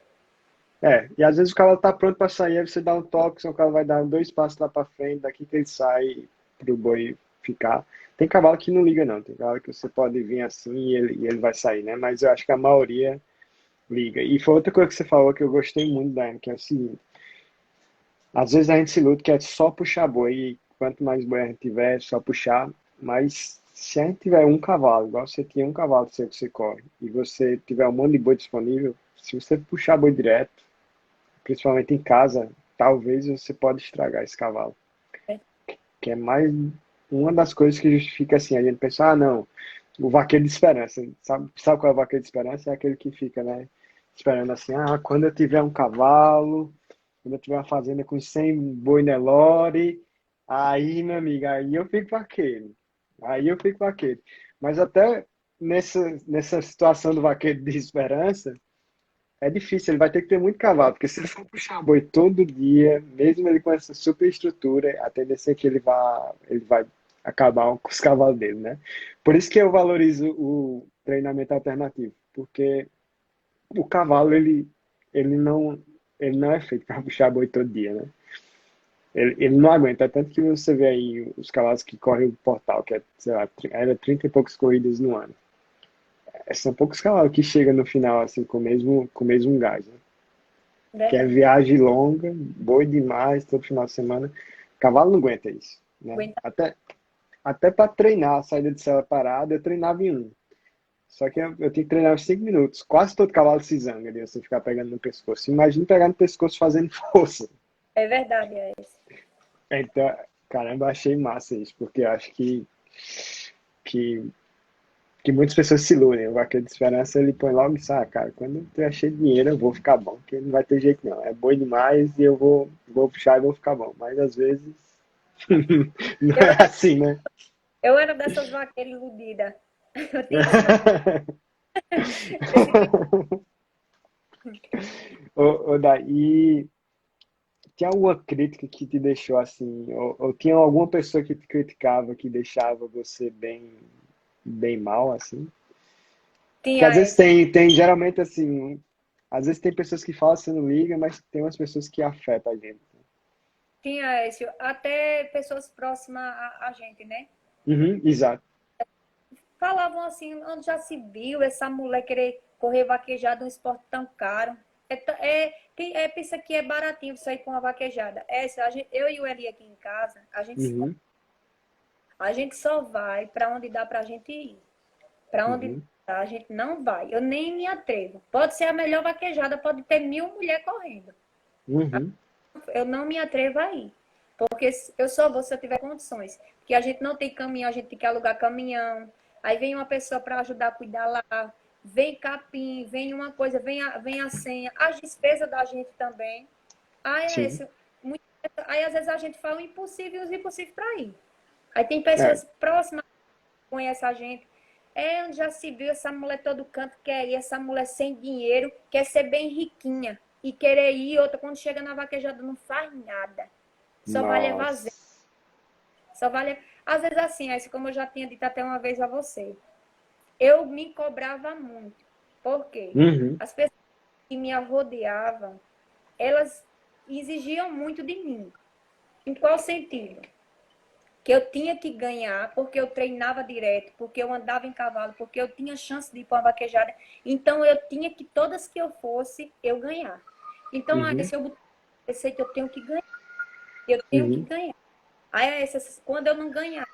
S1: e às vezes o cavalo tá pronto para sair, aí você dá um toque, senão o cavalo vai dar dois passos lá para frente, daqui que ele sai pro boi ficar. Tem cavalo que não liga não, tem cavalo que você pode vir assim e ele vai sair, né? Mas eu acho que a maioria liga. E foi outra coisa que você falou que eu gostei muito, Dani, que é o seguinte, às vezes a gente se ilude que é só puxar boi, e quanto mais boi a gente tiver, é só puxar, mas se a gente tiver um cavalo, igual você tinha um cavalo seu que você corre, e você tiver um monte de boi disponível, se você puxar boi direto, principalmente em casa, talvez você pode estragar esse cavalo. Que é mais uma das coisas que justifica assim, a gente pensa, ah, não, o vaqueiro de esperança, sabe qual é o vaqueiro de esperança? É aquele que fica, né, esperando assim, ah, quando eu tiver um cavalo, quando eu tiver uma fazenda com 100 boi Nelore, aí, meu amigo, aí eu fico vaqueiro. Aí eu fico vaqueiro. Mas até nessa situação do vaqueiro de esperança, é difícil, ele vai ter que ter muito cavalo, porque se ele for puxar boi todo dia, mesmo ele com essa super estrutura, a tendência é que ele vai acabar com os cavalos dele, né? Por isso que eu valorizo o treinamento alternativo, porque o cavalo, ele não, ele não é feito para puxar boi todo dia, né? Ele não aguenta, tanto que você vê aí os cavalos que correm o portal, que é, sei lá, era 30 e poucas corridas no ano. São poucos cavalos que chegam no final, assim, com o mesmo gás, né? Que é
S2: Verdade.
S1: viagem longa, boi demais, todo final de semana. Cavalo não aguenta isso, né?
S2: Aguenta.
S1: Até para treinar a saída de cela parada, eu treinava em um. Só que eu tinha que treinar uns 5 minutos. Quase todo cavalo se zanga de você ficar pegando no pescoço. Imagina pegar no pescoço fazendo força.
S2: É verdade, é isso.
S1: Então, caramba, achei massa isso, porque eu acho que, que muitas pessoas se iludem. O vaqueiro de esperança, ele põe logo isso, ah, cara, quando eu tiver cheio de dinheiro, eu vou ficar bom, porque não vai ter jeito não. É bom demais e eu vou puxar e vou ficar bom. Mas às vezes não
S2: Eu,
S1: é assim, né?
S2: eu era dessas vaqueiras iludidas. Eu tinha esse tipo.
S1: Ô, daí, tinha alguma crítica que te deixou assim, ou tinha alguma pessoa que te criticava que deixava você bem mal, assim? Porque
S2: Tinha
S1: às vezes
S2: essa.
S1: tem geralmente assim, Às vezes tem pessoas que falam, você não liga, mas tem umas pessoas que afetam a gente.
S2: Tinha, Écio, até pessoas próximas a gente, né?
S1: Uhum, exato.
S2: Falavam assim, onde já se viu essa mulher querer correr vaquejada, um esporte tão caro. Pensa que é baratinho sair com uma vaquejada. Eu e o Eli aqui em casa,
S1: Uhum,
S2: a gente só vai para onde dá para a gente ir. Para onde
S1: uhum,
S2: dá, a gente não vai. Eu nem me atrevo. Pode ser a melhor vaquejada, pode ter 1.000 mulheres correndo.
S1: uhum,
S2: Eu não me atrevo a ir. Porque eu só vou se eu tiver condições. Porque a gente não tem caminhão, a gente tem que alugar caminhão. Aí vem uma pessoa para ajudar a cuidar lá. Vem capim, vem uma coisa, vem a senha. As despesas da gente também. Aí, é
S1: sim.
S2: esse, muito, aí às vezes a gente fala o impossível e os impossíveis para ir. Aí tem
S1: É,
S2: pessoas próximas que conhecem a gente. É, onde já se viu essa mulher todo canto quer ir, essa mulher sem dinheiro, quer ser bem riquinha. E querer ir, outra, quando chega na vaquejada, não faz nada. Só vai levar zero.
S1: nossa.
S2: Só vale. Às vezes assim, assim, como eu já tinha dito até uma vez a você, eu me cobrava muito. Por quê?
S1: Uhum,
S2: As pessoas que me rodeavam, elas exigiam muito de mim. Em qual sentido? Que eu tinha que ganhar porque eu treinava direto, porque eu andava em cavalo, porque eu tinha chance de ir para uma vaquejada. Então eu tinha que, todas que eu fosse, eu ganhar. Então,
S1: uhum,
S2: se eu sei que eu tenho que ganhar, eu tenho que
S1: uhum,
S2: ganhar. Aí, quando eu não ganhava,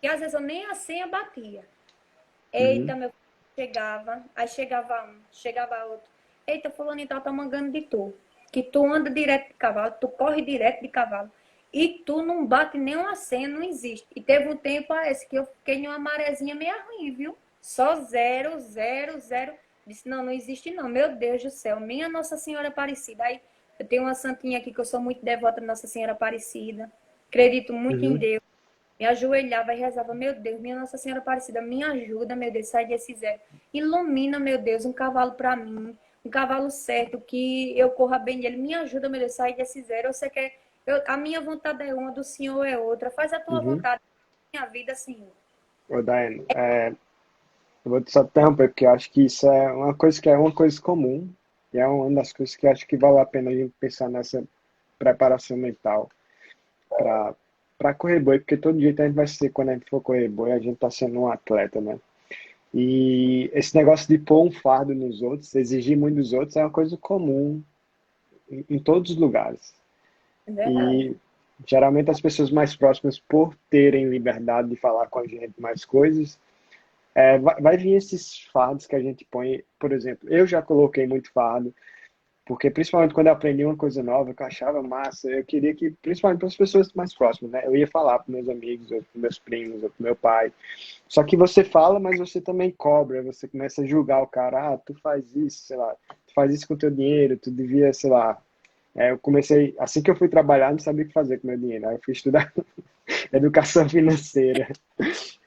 S2: e às vezes eu nem a senha batia.
S1: uhum,
S2: Eita, meu filho, chegava, aí chegava um, chegava outro. Eita, fulano então tá mangando de tu. Que tu anda direto de cavalo, tu corre direto de cavalo. E tu não bate nenhuma senha, não existe. E teve um tempo esse que eu fiquei numa marezinha meio ruim, viu? Só zero, zero, zero. Disse, não, não existe não. Meu Deus do céu, minha Nossa Senhora Aparecida. Aí eu tenho uma santinha aqui que eu sou muito devota de Nossa Senhora Aparecida. Acredito muito em
S1: uhum,
S2: Deus. Me ajoelhava e rezava, meu Deus, minha Nossa Senhora Aparecida, me ajuda, meu Deus, sai desse zero. Ilumina, meu Deus, um cavalo para mim, um cavalo certo, que eu corra bem nele. Me ajuda, meu Deus, sai desse zero. Eu sei que a minha vontade é uma, do Senhor é outra. Faz a tua
S1: uhum.
S2: vontade, minha vida, Senhor.
S1: Ô, Daiane, eu vou te só interromper, porque eu acho que isso é uma coisa comum, e é uma das coisas que eu acho que vale a pena a gente pensar nessa preparação mental para correr boi, porque todo dia a gente vai ser, quando a gente for correr boi, a gente está sendo um atleta, né? E esse negócio de pôr um fardo nos outros, exigir muito dos outros, é uma coisa comum em todos os lugares.
S2: É verdade.
S1: E geralmente as pessoas mais próximas, por terem liberdade de falar com a gente mais coisas, vai vir esses fardos que a gente põe. Por exemplo, eu já coloquei muito fardo, porque principalmente quando eu aprendi uma coisa nova que eu achava massa, eu queria que, principalmente para as pessoas mais próximas, né? Eu ia falar para meus amigos, ou para meus primos, ou para meu pai. Só que você fala, mas você também cobra, você começa a julgar o cara, tu faz isso, sei lá, tu faz isso com teu dinheiro, tu devia, sei lá. Eu comecei, assim que eu fui trabalhar, não sabia o que fazer com meu dinheiro. Aí eu fui estudar educação financeira.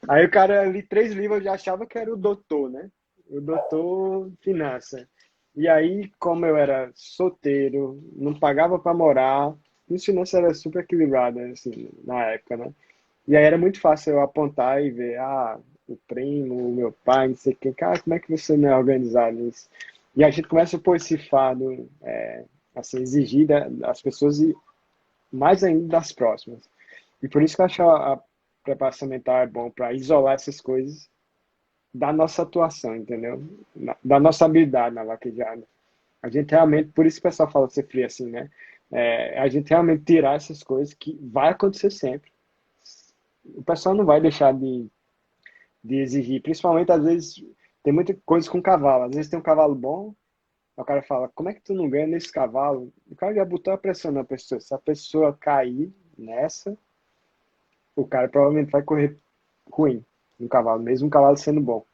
S1: Aí o cara ali, 3 livros, eu já achava que era o doutor, né? O doutor finança. E aí, como eu era solteiro, não pagava para morar, minha finança era super equilibrada, assim, na época, né? E aí era muito fácil eu apontar e ver, o primo, o meu pai, não sei quem, cara, como é que você não é organizado nisso? E a gente começa a pôr esse fardo, assim, exigir das pessoas e mais ainda das próximas. E por isso que eu acho a preparação mental é bom para isolar essas coisas da nossa atuação, entendeu? Da nossa habilidade na vaquejada. A gente realmente, por isso que o pessoal fala de ser frio assim, né? A gente realmente tirar essas coisas que vai acontecer sempre. O pessoal não vai deixar de exigir, principalmente às vezes tem muita coisa com cavalo. Às vezes tem um cavalo bom, o cara fala, como é que tu não ganha nesse cavalo? O cara já botou a pressão na pessoa. Se a pessoa cair nessa, o cara provavelmente vai correr ruim no cavalo, mesmo o cavalo sendo bom.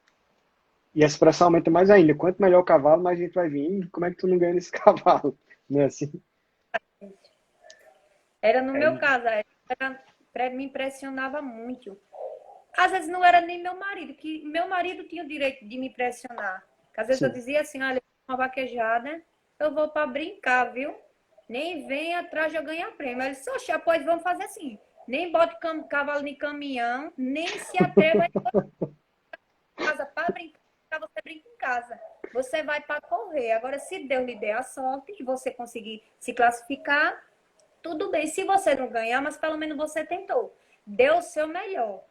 S1: E essa pressão aumenta mais ainda. Quanto melhor o cavalo, mais a gente vai vir. Como é que tu não ganha nesse cavalo? Não é assim?
S2: Era no meu
S1: É,
S2: caso, me impressionava muito. Às vezes não era nem meu marido, que meu marido tinha o direito de me pressionar. Às vezes eu
S1: sim.
S2: dizia assim, olha, uma vaquejada, eu vou para brincar, viu? Nem vem atrás de eu ganhar prêmio. Ele disse, oxe, pois vamos fazer assim. Nem bote cavalo em caminhão, nem se atreva a ir para casa para brincar, você brinca em casa. você vai para correr. Agora, se Deus lhe der a sorte e você conseguir se classificar, tudo bem. Se você não ganhar, mas pelo menos você tentou. Deu o seu melhor.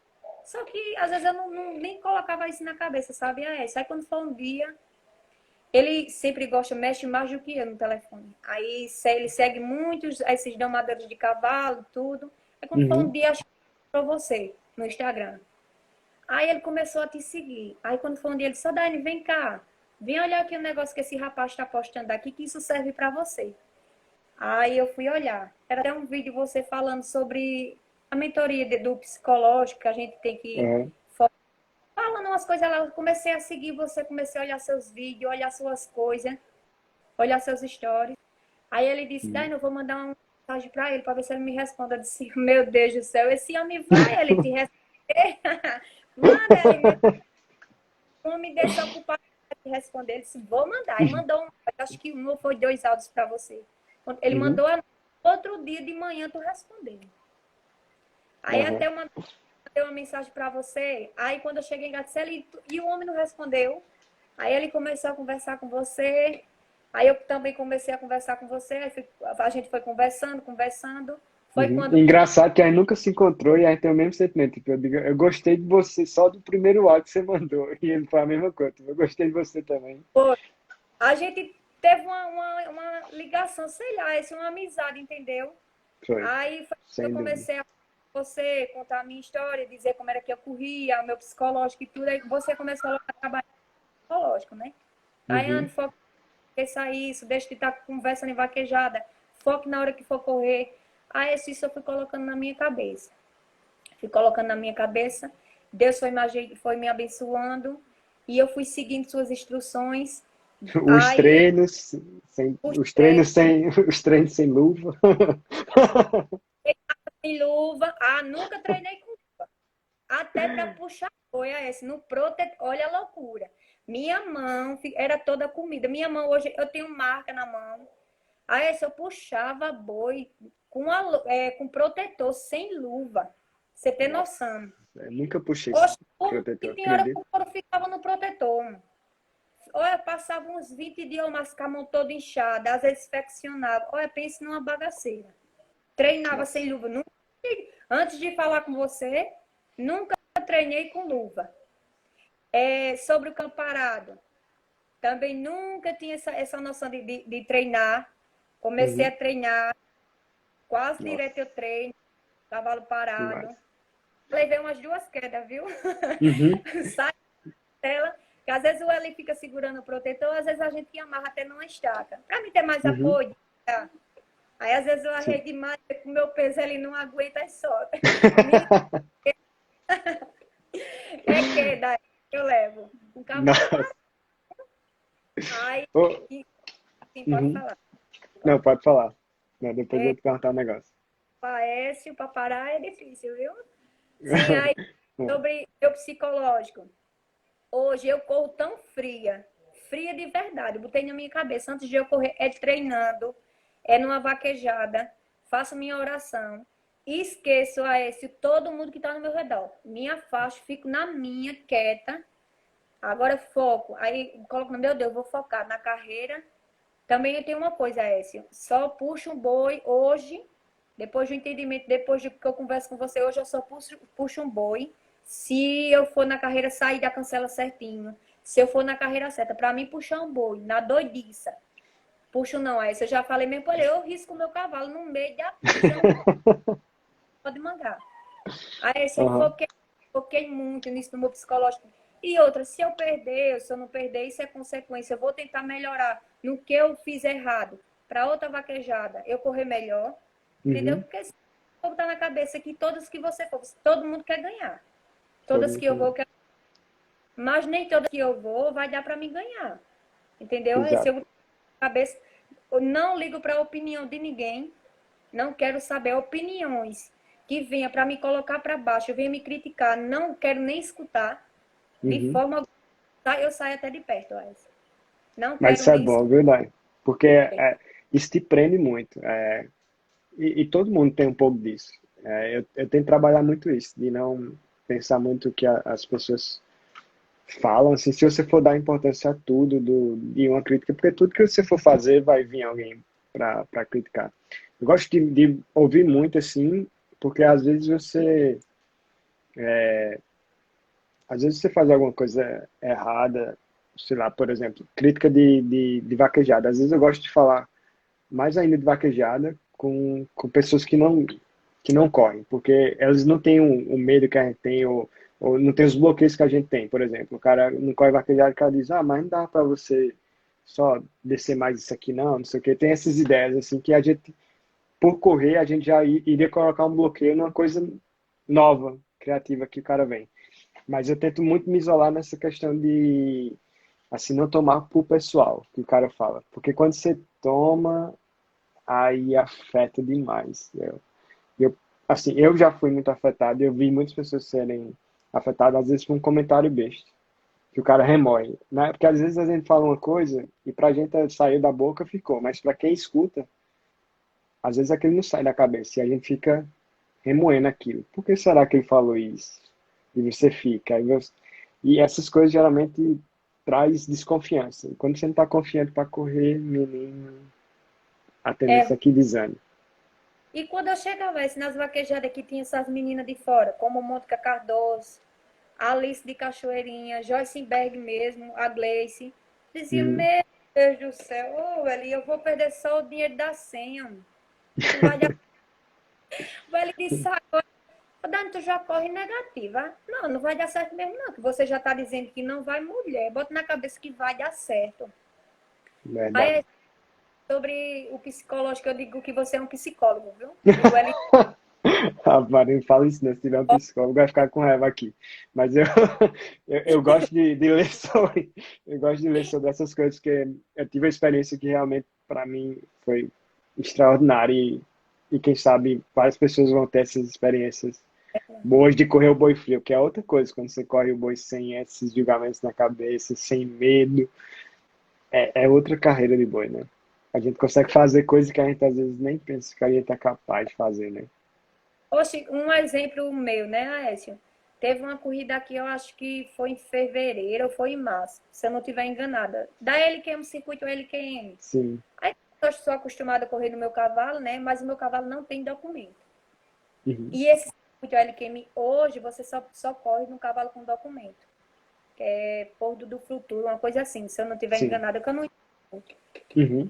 S2: Só que, às vezes, eu nem colocava isso na cabeça, sabe? Aí quando foi um dia, ele sempre gosta, mexe mais do que eu no telefone. Aí ele segue muitos esses domadores de cavalo, tudo. Aí quando foi um
S1: Uhum.
S2: dia, acho que para você, no Instagram. Aí ele começou a te seguir. Aí quando foi um dia, ele disse, Dani, vem cá. Vem olhar aqui o negócio que esse rapaz está postando aqui, que isso serve para você. Aí eu fui olhar. Era até um vídeo você falando sobre a mentoria do psicológico, que a gente tem que...
S1: Uhum.
S2: Falando umas coisas lá, eu comecei a seguir você, comecei a olhar seus vídeos, olhar suas coisas, olhar seus stories. Aí ele disse, Dani, eu vou mandar uma mensagem para ele, para ver se ele me responde. Eu disse, meu Deus do céu, esse homem vai, ele te responder. Manda ele, não me deixa ocupado de responder. Ele disse, vou mandar. E mandou acho que um ou foi 2 áudios para você. Ele
S1: Uhum.
S2: mandou outro dia de manhã, tu respondeu. Aí
S1: Uhum.
S2: até mandei uma mensagem para você. Aí quando eu cheguei em casa, e o homem não respondeu. Aí ele começou a conversar com você. Aí eu também comecei a conversar com você. Aí a gente foi conversando, conversando. Foi
S1: Uhum.
S2: quando
S1: Engraçado que a gente nunca se encontrou e a gente tem o mesmo sentimento. Tipo, eu digo, eu gostei de você só do primeiro áudio que você mandou. E ele foi a mesma coisa. Tipo, eu gostei de você também.
S2: a gente teve uma ligação, sei lá, essa é uma amizade, entendeu?
S1: Foi,
S2: Aí foi quando eu
S1: sem dúvida.
S2: comecei a você contar a minha história, dizer como era que eu corria, o meu psicológico e tudo. Aí você começou a trabalhar psicológico, né? Daiane,
S1: Uhum.
S2: foca isso, deixa de estar conversando em vaquejada, foque na hora que for correr. Aí isso eu fui colocando na minha cabeça. Fui colocando na minha cabeça. Deus foi me abençoando e eu fui seguindo suas instruções.
S1: Os
S2: Aí
S1: treinos
S2: os
S1: treinos
S2: treinos,
S1: sem, os treinos sem luva.
S2: sem luva. Nunca treinei com luva. Até para puxar foi esse no protetor. Olha a loucura. Minha mão era toda comida. Minha mão hoje eu tenho marca na mão. Aí esse eu puxava boi com protetor sem luva. Você tem
S1: Nossa,
S2: noção?
S1: eu nunca puxei esse
S2: Oxe, como
S1: protetor,
S2: que tem hora que
S1: acredito.
S2: o couro ficava no protetor? Olha, passava uns 20 dias eu com a mão toda inchada, às vezes flexionava. Olha, pense numa bagaceira. Treinava sem
S1: Nossa.
S2: luva. Antes de falar com você, nunca treinei com luva. Sobre o campo parado, também nunca tinha essa noção de treinar. Comecei
S1: Uhum.
S2: a treinar, quase direto
S1: Nossa,
S2: eu treino, cavalo parado.
S1: demais.
S2: Levei umas 2 quedas, viu?
S1: Uhum.
S2: Sai dela, que às vezes o Eli fica segurando o protetor, às vezes a gente amarra até numa estaca. Para mim ter mais
S1: Uhum.
S2: apoio. Tá? Aí às vezes eu arrei
S1: Sim.
S2: demais, com o meu peso ele não aguenta e solta. É queda, eu levo. Um cavalo
S1: Nossa.
S2: para. Aí,
S1: Oh,
S2: sim, pode
S1: uhum.
S2: falar.
S1: Não, pode falar. Não, depois eu
S2: É,
S1: te perguntar um negócio.
S2: para parar é difícil, viu? Sim, aí sobre o psicológico. Hoje eu corro tão fria, fria de verdade. Eu botei na minha cabeça, antes de eu correr, é treinando, é numa vaquejada, faço minha oração, e esqueço a esse todo mundo que está no meu redor. Me afasto, fico na minha, quieta. Agora foco. Aí coloco, meu Deus, vou focar na carreira. Também eu tenho uma coisa, Écio. Só puxo um boi hoje, depois do entendimento, depois de que eu converso com você hoje, eu só puxo um boi. Se eu for na carreira, sair da cancela certinho. Se eu for na carreira certa, para mim puxar um boi, na doidiça. Puxo não, Écio. Eu já falei mesmo, olha, eu risco o meu cavalo no meio da pista, um pode mangar. Aí esse eu
S1: Aham.
S2: foquei muito nisso no meu psicológico. E outra, se eu perder, se eu não perder, isso é consequência. Eu vou tentar melhorar no que eu fiz errado. Para outra vaquejada, eu correr melhor. Entendeu?
S1: Uhum.
S2: Porque se eu botar na cabeça que todas que você for, todo mundo quer ganhar.
S1: Todo
S2: Todas
S1: mundo
S2: que eu
S1: tem.
S2: vou, mas nem todas que eu vou vai dar para mim ganhar. Entendeu? Se
S1: Exato.
S2: eu botar na cabeça, eu não ligo para a opinião de ninguém. Não quero saber opiniões que venha para me colocar para baixo, venha me criticar. Não quero nem escutar. De
S1: Uhum.
S2: forma alguma, eu saio até de perto, Alex. Não
S1: Mas
S2: quero
S1: isso é
S2: nem
S1: bom,
S2: escutar.
S1: viu, Dai? Porque isso te prende muito. E todo mundo tem um pouco disso. Eu tento trabalhar muito isso, de não pensar muito o que as pessoas falam, assim, se você for dar importância a tudo de uma crítica, porque tudo que você for fazer vai vir alguém para criticar. Eu gosto de ouvir muito, assim, porque às vezes você faz alguma coisa errada, sei lá, por exemplo, crítica de vaquejada. Às vezes eu gosto de falar mais ainda de vaquejada com pessoas que não correm, porque elas não têm o medo que a gente tem, ou não tem os bloqueios que a gente tem. Por exemplo, o cara não corre vaquejada, o cara diz, ah, mas não dá para você só descer mais isso aqui, não sei o quê. Tem essas ideias, assim, que a gente, por correr, a gente já iria colocar um bloqueio numa coisa nova, criativa que o cara vem. Mas eu tento muito me isolar nessa questão de, assim, não tomar pro pessoal, que o cara fala. Porque quando você toma, aí afeta demais. Eu, assim, eu já fui muito afetado, eu vi muitas pessoas serem afetadas, às vezes, por um comentário besta, que o cara remoe, né? Porque às vezes a gente fala uma coisa e pra gente saiu da boca, ficou, mas pra quem escuta, às vezes aquilo não sai da cabeça e a gente fica remoendo aquilo. Por que será que ele falou isso? E você fica. E essas coisas geralmente traz desconfiança. E quando você não está confiante para correr, menino, a tendência
S2: É.
S1: é que desane.
S2: E quando eu chegava assim, nas vaquejadas que tinha essas meninas de fora, como Mônica Cardoso, Alice de Cachoeirinha, Joyce Berg mesmo, a Gleice, dizia,
S1: Uhum.
S2: meu Deus do céu, ô, Eli, eu vou perder só o dinheiro da senha. Não vai dar. O Eli disse, agora, Dani, tu já corre negativa. Não, não vai dar certo mesmo não, que você já está dizendo que não vai mulher. Bota na cabeça que vai dar certo.
S1: Verdade.
S2: Aí, sobre o psicológico, eu digo que você é um psicólogo, viu? Eu digo, Eli,
S1: Rapaz, não fala isso, não. Se tiver um psicólogo, vai ficar com raiva aqui. Mas eu gosto de ler sobre, eu gosto de ler sobre essas coisas, porque eu tive uma experiência que realmente, para mim, foi extraordinária. E quem sabe várias pessoas vão ter essas experiências boas de correr o boi frio, que é outra coisa, quando você corre o boi sem esses julgamentos na cabeça, sem medo, é outra carreira de boi, né? A gente consegue fazer coisas que a gente às vezes nem pensa que a gente é capaz de fazer, né?
S2: Oxe, um exemplo meu, né, Aécio? Teve uma corrida aqui, eu acho que foi em fevereiro ou foi em março, se eu não estiver enganada. Da LQM, circuito LQM.
S1: Sim.
S2: Aí eu sou acostumada a correr no meu cavalo, né? Mas o meu cavalo não tem documento.
S1: Uhum.
S2: E esse circuito LQM hoje, você só corre no cavalo com documento. Que é Porto do Futuro, uma coisa assim, se eu não estiver
S1: Sim.
S2: enganada, que eu não.
S1: Uhum.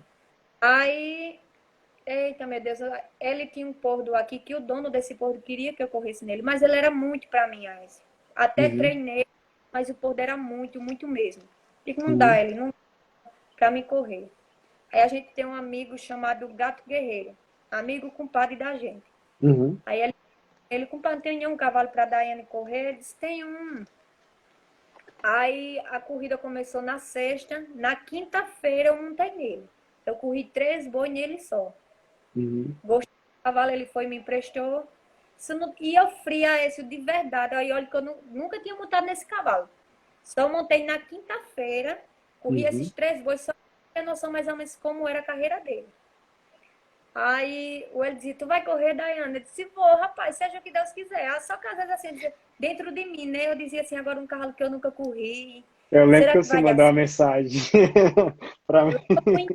S2: Aí, eita, meu Deus, ele tinha um pordo aqui que o dono desse pordo queria que eu corresse nele, mas ele era muito para mim, Ais. Até
S1: Uhum.
S2: treinei, mas o pordo era muito, muito mesmo. E não dá,
S1: Uhum.
S2: ele não para me correr. Aí a gente tem um amigo chamado Gato Guerreiro, amigo compadre da gente.
S1: Uhum.
S2: Aí ele compadre, tem nenhum cavalo para Daiane correr? Ele disse, tem um. Aí a corrida começou na sexta, na quinta-feira eu montei nele. Eu corri 3 bois nele só.
S1: Uhum.
S2: Gostei do cavalo, ele foi e me emprestou. E eu fria esse de verdade. Aí olha que eu nunca tinha montado nesse cavalo. Só montei na quinta-feira, corri
S1: Uhum.
S2: esses 3 bois, só pra ter noção mais ou menos como era a carreira dele. Aí o ele dizia, tu vai correr, Daiane? Eu disse, vou, rapaz, seja o que Deus quiser. Ah, só que às vezes assim, dentro de mim, né? Eu dizia assim, agora um cavalo que eu nunca corri.
S1: Eu lembro que
S2: Será que
S1: você
S2: vai dar
S1: mandou uma
S2: certo?
S1: mensagem para mim.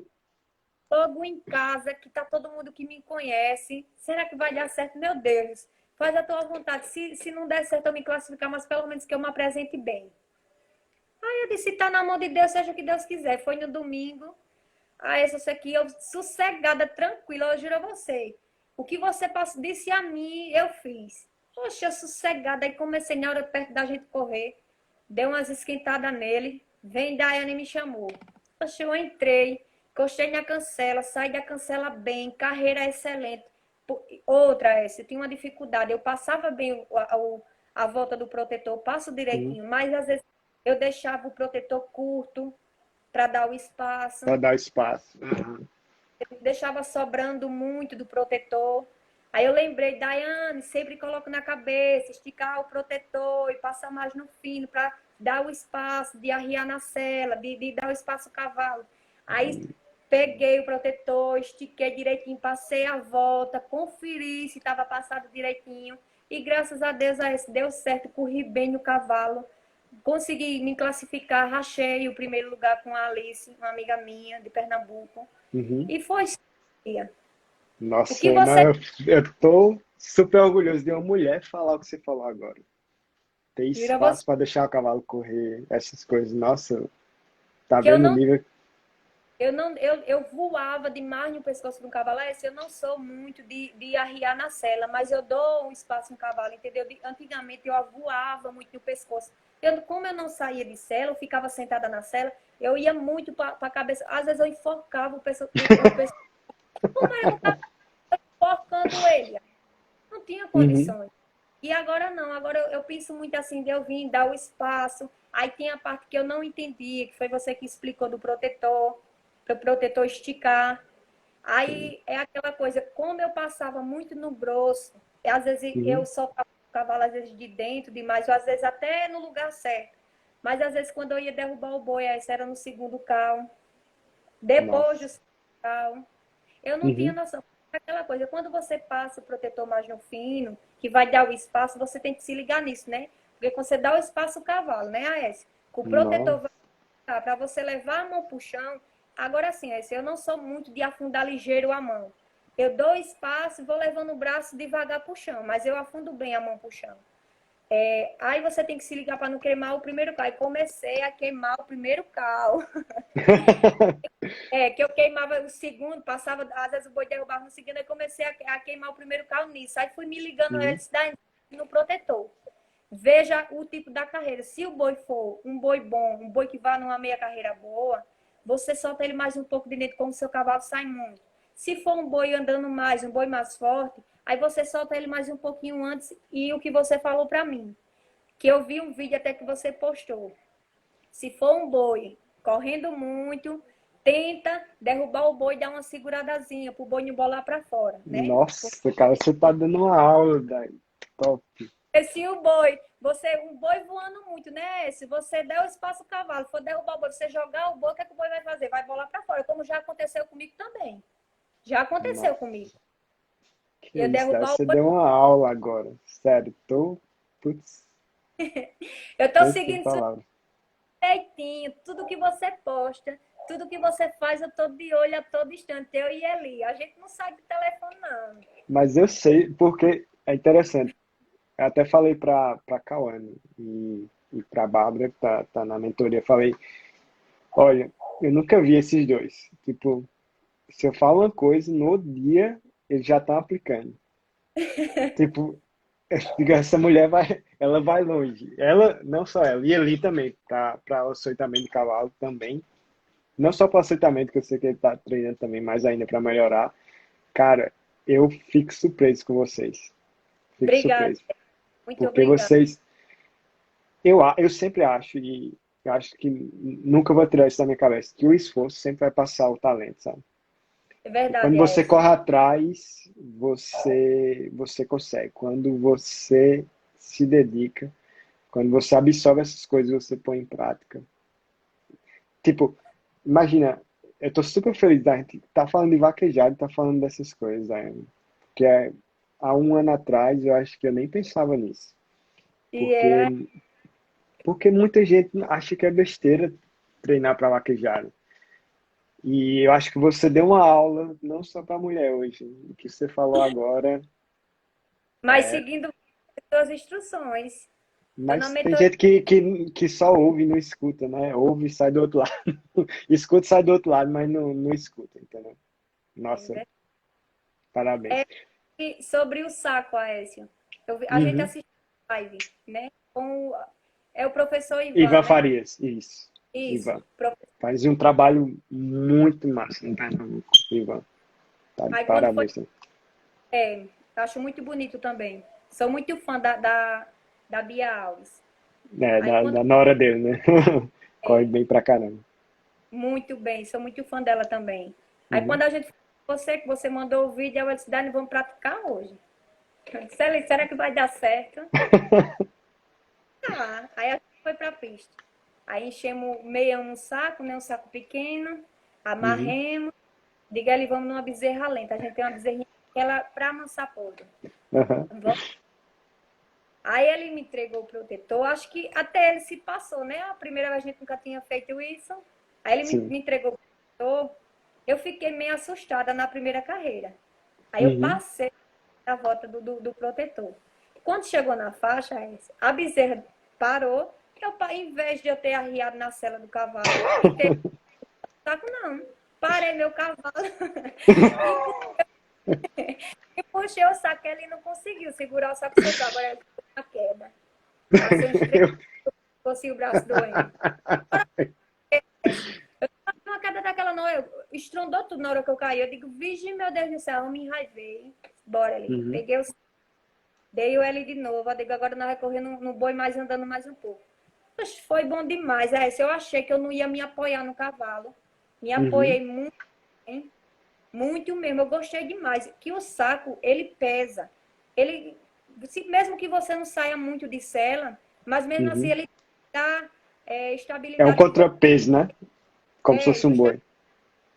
S2: Logo em casa, que tá todo mundo que me conhece. Será que vai dar certo? Meu Deus, faz a tua vontade. Se não der certo eu me classificar, mas pelo menos que eu me apresente bem. Aí eu disse, tá na mão de Deus, seja o que Deus quiser. Foi no domingo. Aí essa aqui, eu sossegada, tranquila, eu juro a você. O que você disse a mim, eu fiz. Poxa, eu sossegada. Aí comecei na hora perto da gente correr. Dei umas esquentadas nele. Vem, Daiane me chamou. Poxa, eu entrei. Encostei na cancela, saí da cancela bem, carreira excelente. Outra, essa, eu tinha uma dificuldade. Eu passava bem a volta do protetor, passo
S1: Uhum.
S2: direitinho, mas às vezes eu deixava o protetor curto para dar o
S1: Para
S2: espaço,
S1: dar espaço. Uhum.
S2: deixava sobrando muito do protetor. Aí eu lembrei, Daiane, sempre coloco na cabeça, esticar o protetor e passar mais no fino para dar o espaço de arriar na sela, de dar o espaço ao cavalo. Aí peguei o protetor, estiquei direitinho, passei a volta, conferi se estava passado direitinho. E graças a Deus deu certo, corri bem no cavalo. consegui me classificar, rachei o primeiro lugar com a Alice, uma amiga minha de Pernambuco.
S1: Uhum.
S2: E foi isso. O que
S1: Nossa, não,
S2: você
S1: eu tô super orgulhoso de uma mulher falar o que você falou agora. Ter
S2: tira você
S1: espaço para deixar o cavalo correr, essas coisas. Nossa, tá
S2: que eu
S1: vendo o
S2: não
S1: nível?
S2: eu não eu voava demais no pescoço do cavalo. Eu não sou muito de arriar na sela, mas eu dou um espaço no cavalo, entendeu? Antigamente eu voava muito no pescoço. Como eu não saía de sela, eu ficava sentada na sela, eu ia muito para a cabeça. Às vezes eu enforcava o pescoço. Como eu estava enforcando ele? Não tinha
S1: Uhum,
S2: condições. E agora não, agora eu penso muito assim, de eu vir dar o espaço. Aí tem a parte que eu não entendi, que foi você que explicou do protetor, para o protetor esticar.
S1: sim.
S2: Aí é aquela coisa, como eu passava muito no grosso, e às vezes eu
S1: Uhum,
S2: soltava o cavalo, às vezes de dentro demais, ou às vezes até no lugar certo. Mas às vezes quando eu ia derrubar o boi, aí isso era no segundo cal, depois do
S1: nossa.
S2: segundo cal. Eu não tinha
S1: Uhum,
S2: noção. Aquela coisa, quando você passa o protetor mais no fino, que vai dar o espaço, você tem que se ligar nisso, né? Porque quando você dá o espaço ao cavalo, né, Aécio? O protetor
S1: nossa.
S2: vai dar para você levar a mão pro chão. Agora sim, Aécio, eu não sou muito de afundar ligeiro a mão. Eu dou espaço e vou levando o braço devagar pro chão, mas eu afundo bem a mão pro chão. Aí você tem que se ligar para não queimar o primeiro cal. E comecei a queimar o primeiro cal. Que eu queimava o segundo, passava, às vezes o boi derrubava no segundo, aí comecei a queimar o primeiro carro nisso. Aí fui me ligando
S1: Uhum,
S2: antes no protetor. Veja o tipo da carreira. Se o boi for um boi bom, um boi que vá numa meia carreira boa, você solta ele mais um pouco de dentro, como o seu cavalo sai muito. Se for um boi andando mais, um boi mais forte, aí você solta ele mais um pouquinho antes. E o que você falou para mim, que eu vi um vídeo até que você postou. Se for um boi correndo muito, tenta derrubar o boi e dar uma seguradazinha para o boi não bolar para fora, né?
S1: nossa, cara, você tá dando uma aula, daí. Top.
S2: Porque se um boi voando muito, né? Se você der o espaço ao cavalo, for derrubar o boi, você jogar o boi, o que, é que o boi vai fazer? Vai bolar para fora, como já aconteceu comigo também. Já aconteceu
S1: Nossa,
S2: comigo.
S1: que
S2: Eu
S1: isso, daí
S2: derrubar o
S1: você
S2: boi.
S1: deu uma aula agora. Sério, tô, putz,
S2: Eu tô
S1: tô sem
S2: seguindo
S1: palavras.
S2: direitinho, tudo que você posta, tudo que você faz, eu tô de olho a todo instante, eu e Eli. A gente não sai do telefone, não.
S1: Mas eu sei, porque é interessante. Eu até falei pra Cauane e pra Bárbara, que tá na mentoria, falei, olha, eu nunca vi esses dois. Tipo, se eu falo uma coisa, no dia eles já estão aplicando. Tipo, digo, essa mulher ela vai longe. Ela, não só ela, e Eli também, para o aceitamento de cavalo também. Não só para o aceitamento, que eu sei que ele tá treinando também, mas ainda para melhorar. Cara, eu fico surpreso com vocês. Fico
S2: Obrigada,
S1: surpreso.
S2: muito
S1: Porque
S2: obrigada.
S1: vocês, eu sempre acho, e eu acho que nunca vou tirar isso da minha cabeça, que o esforço sempre vai passar o talento, sabe?
S2: É
S1: E quando
S2: verdade,
S1: você
S2: Aécio.
S1: corre atrás, você consegue. Quando você se dedica, quando você absorve essas coisas, você põe em prática. Tipo, imagina, eu tô super feliz da gente tá falando de vaquejada, tá falando dessas coisas, Daiane. Que é, há um ano atrás eu acho que eu nem pensava nisso.
S2: E
S1: Porque,
S2: é,
S1: porque muita gente acha que é besteira treinar para vaquejada. E eu acho que você deu uma aula, não só para mulher hoje. O que você falou agora.
S2: mas seguindo as suas instruções. Estou na
S1: Mas tem
S2: mentoria.
S1: gente que só ouve e não escuta, né? Ouve e sai do outro lado. Escuta e sai do outro lado, mas não escuta, entendeu? Nossa, parabéns.
S2: Sobre o saco, Aécio. A gente
S1: Uhum.
S2: assistiu a live, né? É o professor Ivan,
S1: Ivan
S2: né?
S1: Farias, isso.
S2: Isso.
S1: Ivan. Faz um trabalho muito massa no Pernambuco, Ivan. Tá de
S2: Aí quando foi.
S1: parabéns. Né?
S2: Acho muito bonito também. Sou muito fã da Bia Alves.
S1: É,
S2: Aí quando.
S1: da nora dele, né? Corre bem pra caramba.
S2: Muito bem, sou muito fã dela também. Aí
S1: Uhum.
S2: quando a gente. Que você mandou o vídeo, eu disse, Dani, vamos praticar hoje. Eu disse, "Eli, será que vai dar certo?" Tá. Aí a gente foi pra pista. Aí enchemos meia um saco, né? Um saco pequeno,
S1: Uhum.
S2: amarremos. Diga ali, vamos numa bezerra lenta. A gente tem uma bezerrinha que ela pra amansar podre.
S1: Aham.
S2: Vamos Aí ele me entregou o protetor, acho que até ele se passou, né? A primeira vez a gente nunca tinha feito isso. Aí ele
S1: Sim.
S2: me entregou o protetor, eu fiquei meio assustada na primeira carreira. Aí eu
S1: Uhum.
S2: passei a volta do protetor. Quando chegou na faixa, a bezerra parou, em vez de eu ter arriado na sela do cavalo e ter saco, não. Parei meu cavalo e puxei o saco, ele não conseguiu segurar o saco e soltar. Agora ele ficou na queda. Passei uns 3
S1: Eu-
S2: ficou assim o braço doendo. Eu tava numa queda daquela, não, estrondou tudo na hora que eu caí. Eu digo, vigi, meu Deus do céu, eu me enraivei. Bora ali.
S1: Uhum.
S2: Peguei o dei o L de novo. Eu digo, agora nós vai correr no boi mais andando mais um pouco. Mas foi bom demais. Eu achei que eu não ia me apoiar no cavalo. Me
S1: Uhum.
S2: apoiei muito bem. Muito mesmo. Eu gostei demais. Que o saco, ele pesa. Ele, mesmo que você não saia muito de sela, mas mesmo assim
S1: Uhum.
S2: ele dá
S1: É um
S2: estabilidade no corpo.
S1: contrapeso, né? Como se fosse um
S2: Justamente.
S1: boi.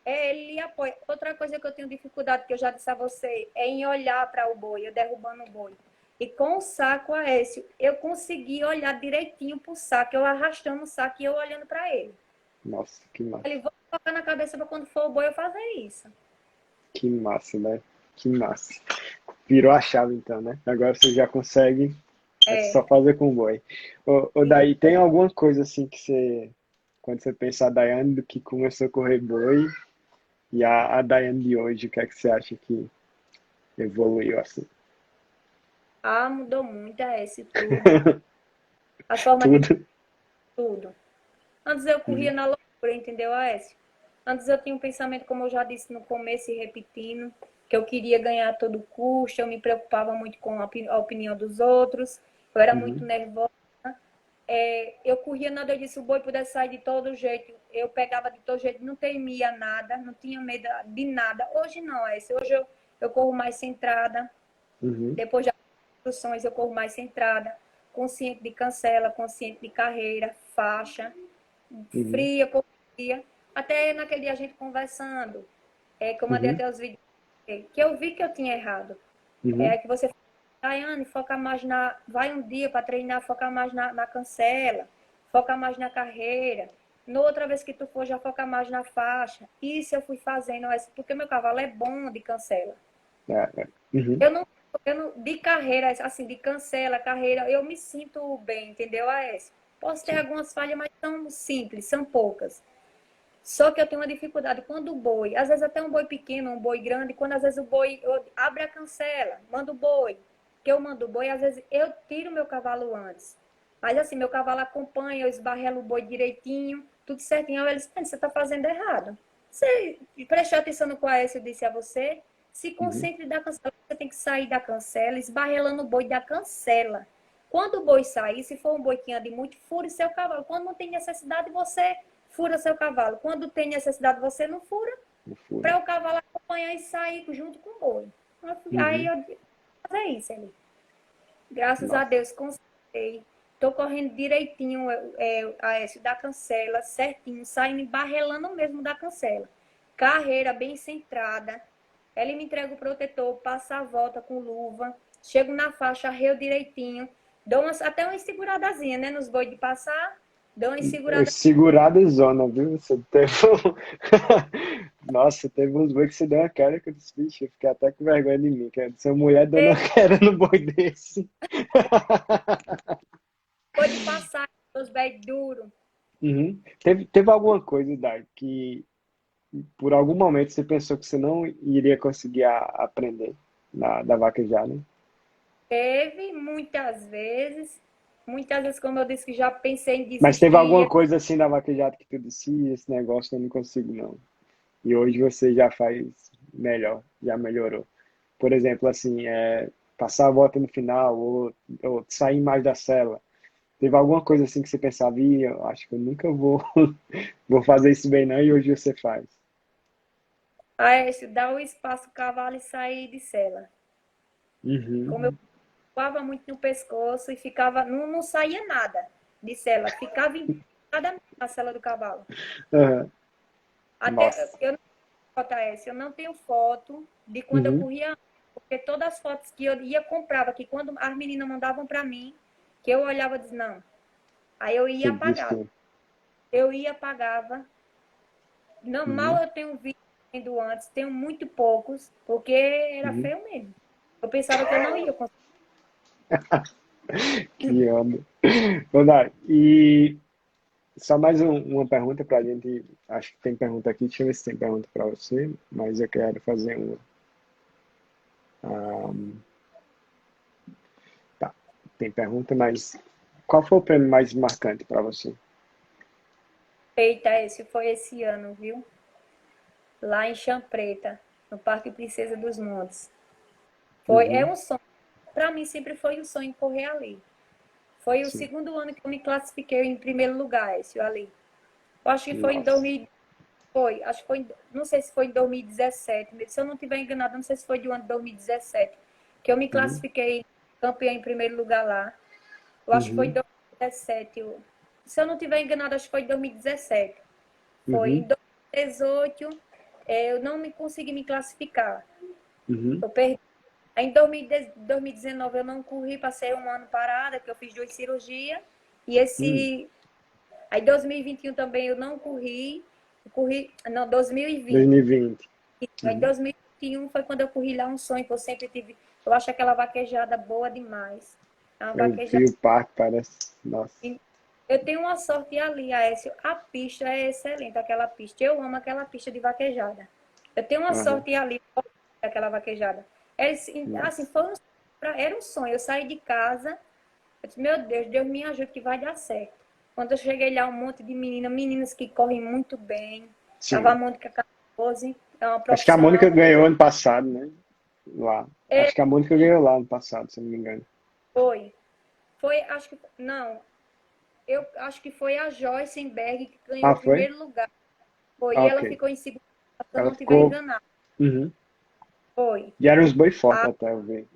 S2: Ele apoia. Outra coisa que eu tenho dificuldade, que eu já disse a você, é em olhar para o boi, eu derrubando o boi. E com o saco Aécio, eu consegui olhar direitinho para o saco, eu arrastando o saco e eu olhando para ele.
S1: Nossa, que massa.
S2: Ele vai colocar na cabeça para quando for o boi eu fazer isso.
S1: Que massa, né? Que massa. Virou a chave então, né? Agora você já consegue, é
S2: É,
S1: só fazer com o boi.
S2: virou.
S1: Daí tem alguma coisa assim que você, quando você pensa a Daiane do que começou a correr boi e a Daiane de hoje, o que é que você acha que evoluiu assim?
S2: Ah, mudou muito, Aécio, tudo. A forma de
S1: Tudo.
S2: tudo. Antes eu corria
S1: Uhum.
S2: na loucura, entendeu, Aécio? Antes eu tinha um pensamento, como eu já disse no começo e repetindo, que eu queria ganhar a todo custo, eu me preocupava muito com a opinião dos outros, eu era muito
S1: Uhum.
S2: nervosa. Eu corria nada, eu disse, o boi pudesse sair de todo jeito, eu pegava de todo jeito, não temia nada, não tinha medo de nada. Hoje não, Aécio, hoje eu corro mais centrada,
S1: Uhum.
S2: depois das instruções eu corro mais centrada, consciente de cancela, consciente de carreira, faixa,
S1: Uhum.
S2: fria, corria. Até naquele dia a gente conversando, que eu mandei
S1: Uhum.
S2: até os vídeos, que eu vi que eu tinha errado.
S1: Uhum.
S2: Que você Daiane, foca mais na. Vai um dia para treinar, foca mais na cancela, foca mais na carreira. Na outra vez que tu for, já foca mais na faixa. Isso eu fui fazendo, porque meu cavalo é bom de cancela.
S1: Uhum.
S2: Eu não, de carreira, assim, de cancela, carreira, eu me sinto bem, entendeu, Aécio? Posso ter
S1: Sim.
S2: algumas falhas, mas são simples, são poucas. Só que eu tenho uma dificuldade quando o boi, às vezes até um boi pequeno, um boi grande, quando às vezes o boi abre a cancela, manda o boi, que eu mando o boi, às vezes eu tiro meu cavalo antes. Mas assim, meu cavalo acompanha, eu esbarrelo o boi direitinho, tudo certinho. Aí eles, você está fazendo errado. Você prestou atenção no que eu disse a você? Se
S1: Uhum.
S2: concentre da cancela, você tem que sair da cancela, esbarrelando o boi da cancela. Quando o boi sair, se for um boi que ande muito, fure seu cavalo. Quando não tem necessidade, você fura seu cavalo. Quando tem necessidade, você não fura,
S1: No furo.
S2: para o cavalo acompanhar e sair junto com o boi. Aí
S1: Uhum.
S2: eu fazer isso, ele. Graças a
S1: Nossa.
S2: Deus, consegui. Tô correndo direitinho a S da cancela, certinho, saindo barrelando mesmo da cancela. Carreira bem centrada. Ele me entrega o protetor, passa a volta com luva. Chego na faixa, arreio direitinho. Até uma seguradazinha, né? Nos bois de passar. Dou uma segurada.
S1: Segurada e zona, viu? Você teve Nossa, teve uns boi que você deu uma cara que eu disse, bicho, eu fiquei até com vergonha de mim, cara. Sua mulher dando uma cara no boi desse.
S2: Boi de passar, os bem duro.
S1: Uhum. Teve alguma coisa, Dai, que por algum momento você pensou que você não iria conseguir aprender da vaquejada?
S2: Teve muitas vezes, como eu disse, que já pensei em
S1: Mas teve alguma
S2: desistir.
S1: coisa assim da vaquejada que tu disse, "Ih, esse negócio eu não consigo não." E hoje você já faz melhor, já melhorou. Por exemplo, assim, passar a volta no final ou sair mais da cela. Teve alguma coisa assim que você pensava, "Ih, eu acho que eu nunca vou, vou fazer isso bem não", e hoje você faz.
S2: Aí, dá o espaço, o cavalo e sair de sela. Como eu
S1: Uhum.
S2: voava muito no pescoço e ficava, não saía nada de cela, ficava nada na cela do cavalo.
S1: Aham.
S2: Até
S1: Nossa.
S2: eu não tenho foto, eu não tenho foto de quando eu
S1: Uhum.
S2: corria. Porque todas as fotos que eu ia comprava, que quando as meninas mandavam para mim, que eu olhava e dizia, não. Aí eu ia
S1: Você
S2: apagar.
S1: desistiu.
S2: Eu ia apagava. Não, mal
S1: Uhum,
S2: eu tenho vídeo antes, tenho muito poucos, porque era
S1: uhum.
S2: feio mesmo. Eu pensava que eu não ia conseguir.
S1: Que onda. Dai, e só mais uma pergunta para a gente. Acho que tem pergunta aqui. Deixa eu ver se tem pergunta para você, mas eu quero fazer uma. Ahn, tá, tem pergunta, mas qual foi o prêmio mais marcante para você?
S2: Eita, esse foi esse ano, viu? Lá em Champreta, no Parque Princesa dos Montes. É
S1: Uhum,
S2: um sonho. Para mim sempre foi um sonho correr ali. Foi o
S1: sim.
S2: segundo ano que eu me classifiquei em primeiro lugar, esse ali. Eu acho que foi em
S1: Nossa.
S2: 2000, acho que foi, não sei se foi em 2017, se eu não estiver enganado, não sei se foi do ano de 2017, que eu me
S1: Uhum,
S2: classifiquei campeã em primeiro lugar lá. Eu acho que foi em
S1: uhum,
S2: 2017. Se eu não estiver enganado, acho que foi em 2017. Foi em
S1: uhum,
S2: 2018, eu não me consegui me classificar.
S1: uhum,
S2: Eu perdi. Aí em 2019 eu não corri, passei um ano parada, que eu fiz 2 cirurgias. E
S1: uhum.
S2: esse. Aí 2021 também eu não corri. Eu corri. Não, 2020.
S1: 2020.
S2: Aí
S1: Uhum.
S2: 2021 foi quando eu corri lá um sonho que eu sempre tive. Eu acho aquela vaquejada boa demais. É uma
S1: Eu vi
S2: vaquejada.
S1: o parque, parece. Nossa.
S2: Eu tenho uma sorte ali, Aécio. A pista é excelente, aquela pista. Eu amo aquela pista de vaquejada. Eu tenho uma
S1: Aham.
S2: sorte ali, aquela vaquejada. Assim,
S1: Nossa.
S2: era um sonho. Eu saí de casa, eu disse, meu Deus, Deus me ajude que vai dar certo. Quando eu cheguei lá, um monte de meninas que correm muito bem. Tava a
S1: Sim.
S2: Mônica Cardoso, é uma
S1: Acho que a Mônica
S2: profissional.
S1: ganhou ano passado, né? Lá.
S2: É,
S1: Acho que a Mônica ganhou lá ano passado, se não me engano.
S2: foi. Foi, acho que. Não, eu acho que foi a Joycenberg que ganhou
S1: Ah,
S2: o
S1: foi?
S2: primeiro lugar. Foi, e
S1: Ah,
S2: ela
S1: ok.
S2: ficou em segundo, se eu
S1: Ela
S2: não tiver
S1: ficou.
S2: enganado.
S1: Uhum.
S2: Foi.
S1: E eram os boi fortes
S2: Ah,
S1: até eu ver.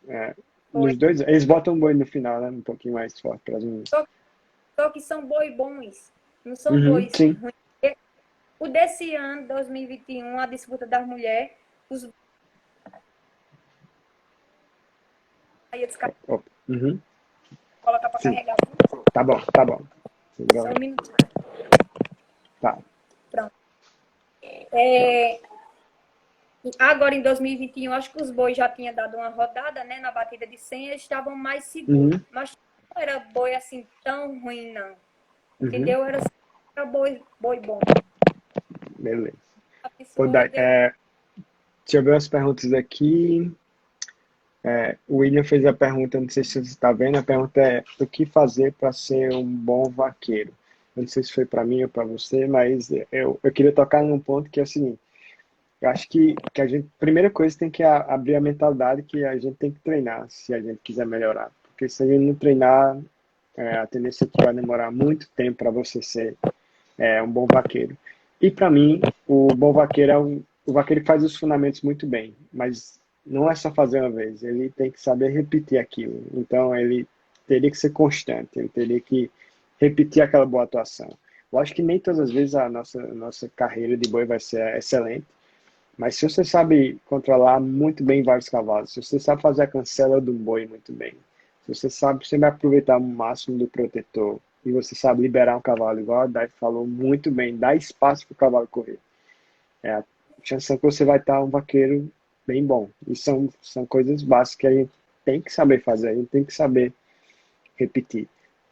S1: É,
S2: foi.
S1: nos dois. Eles botam boi no final, né? Um pouquinho mais forte para as meninas.
S2: Só, só que são boi bons, não são
S1: Uhum,
S2: bois
S1: sim.
S2: ruins. O desse ano, 2021, a disputa das mulheres, os aí eles
S1: Opa. Uhum.
S2: colocam para
S1: Sim.
S2: carregar.
S1: Tá bom, tá bom.
S2: Só um minutinho.
S1: Tá.
S2: Pronto. É, agora, em 2021, acho que os bois já tinham dado uma rodada, né? Na batida de 100, eles estavam mais seguros.
S1: Uhum,
S2: Mas não era boi assim tão ruim, não.
S1: uhum.
S2: Entendeu? Era boi bom.
S1: Beleza. Ô,
S2: Abençoou e
S1: Dai,
S2: deu.
S1: deixa eu ver as perguntas aqui. O William fez a pergunta, não sei se você está vendo, a pergunta é o que fazer para ser um bom vaqueiro? Eu não sei se foi para mim ou para você, mas eu queria tocar num ponto que é o seguinte, eu acho que a gente, primeira coisa, tem que abrir a mentalidade que a gente tem que treinar se a gente quiser melhorar. Porque se a gente não treinar, a tendência é que vai demorar muito tempo para você ser um bom vaqueiro. E para mim, o bom vaqueiro é o vaqueiro que faz os fundamentos muito bem, mas não é só fazer uma vez, ele tem que saber repetir aquilo. Então ele teria que ser constante, ele teria que repetir aquela boa atuação. Eu acho que nem todas as vezes a nossa carreira de boi vai ser excelente, mas se você sabe controlar muito bem vários cavalos, se você sabe fazer a cancela do boi muito bem, se você sabe sempre aproveitar o máximo do protetor e você sabe liberar um cavalo, igual a Dai falou muito bem, dá espaço para o cavalo correr. É a chance é que você vai estar um vaqueiro bem bom. E são coisas básicas que a gente tem que saber fazer, a gente tem que saber repetir.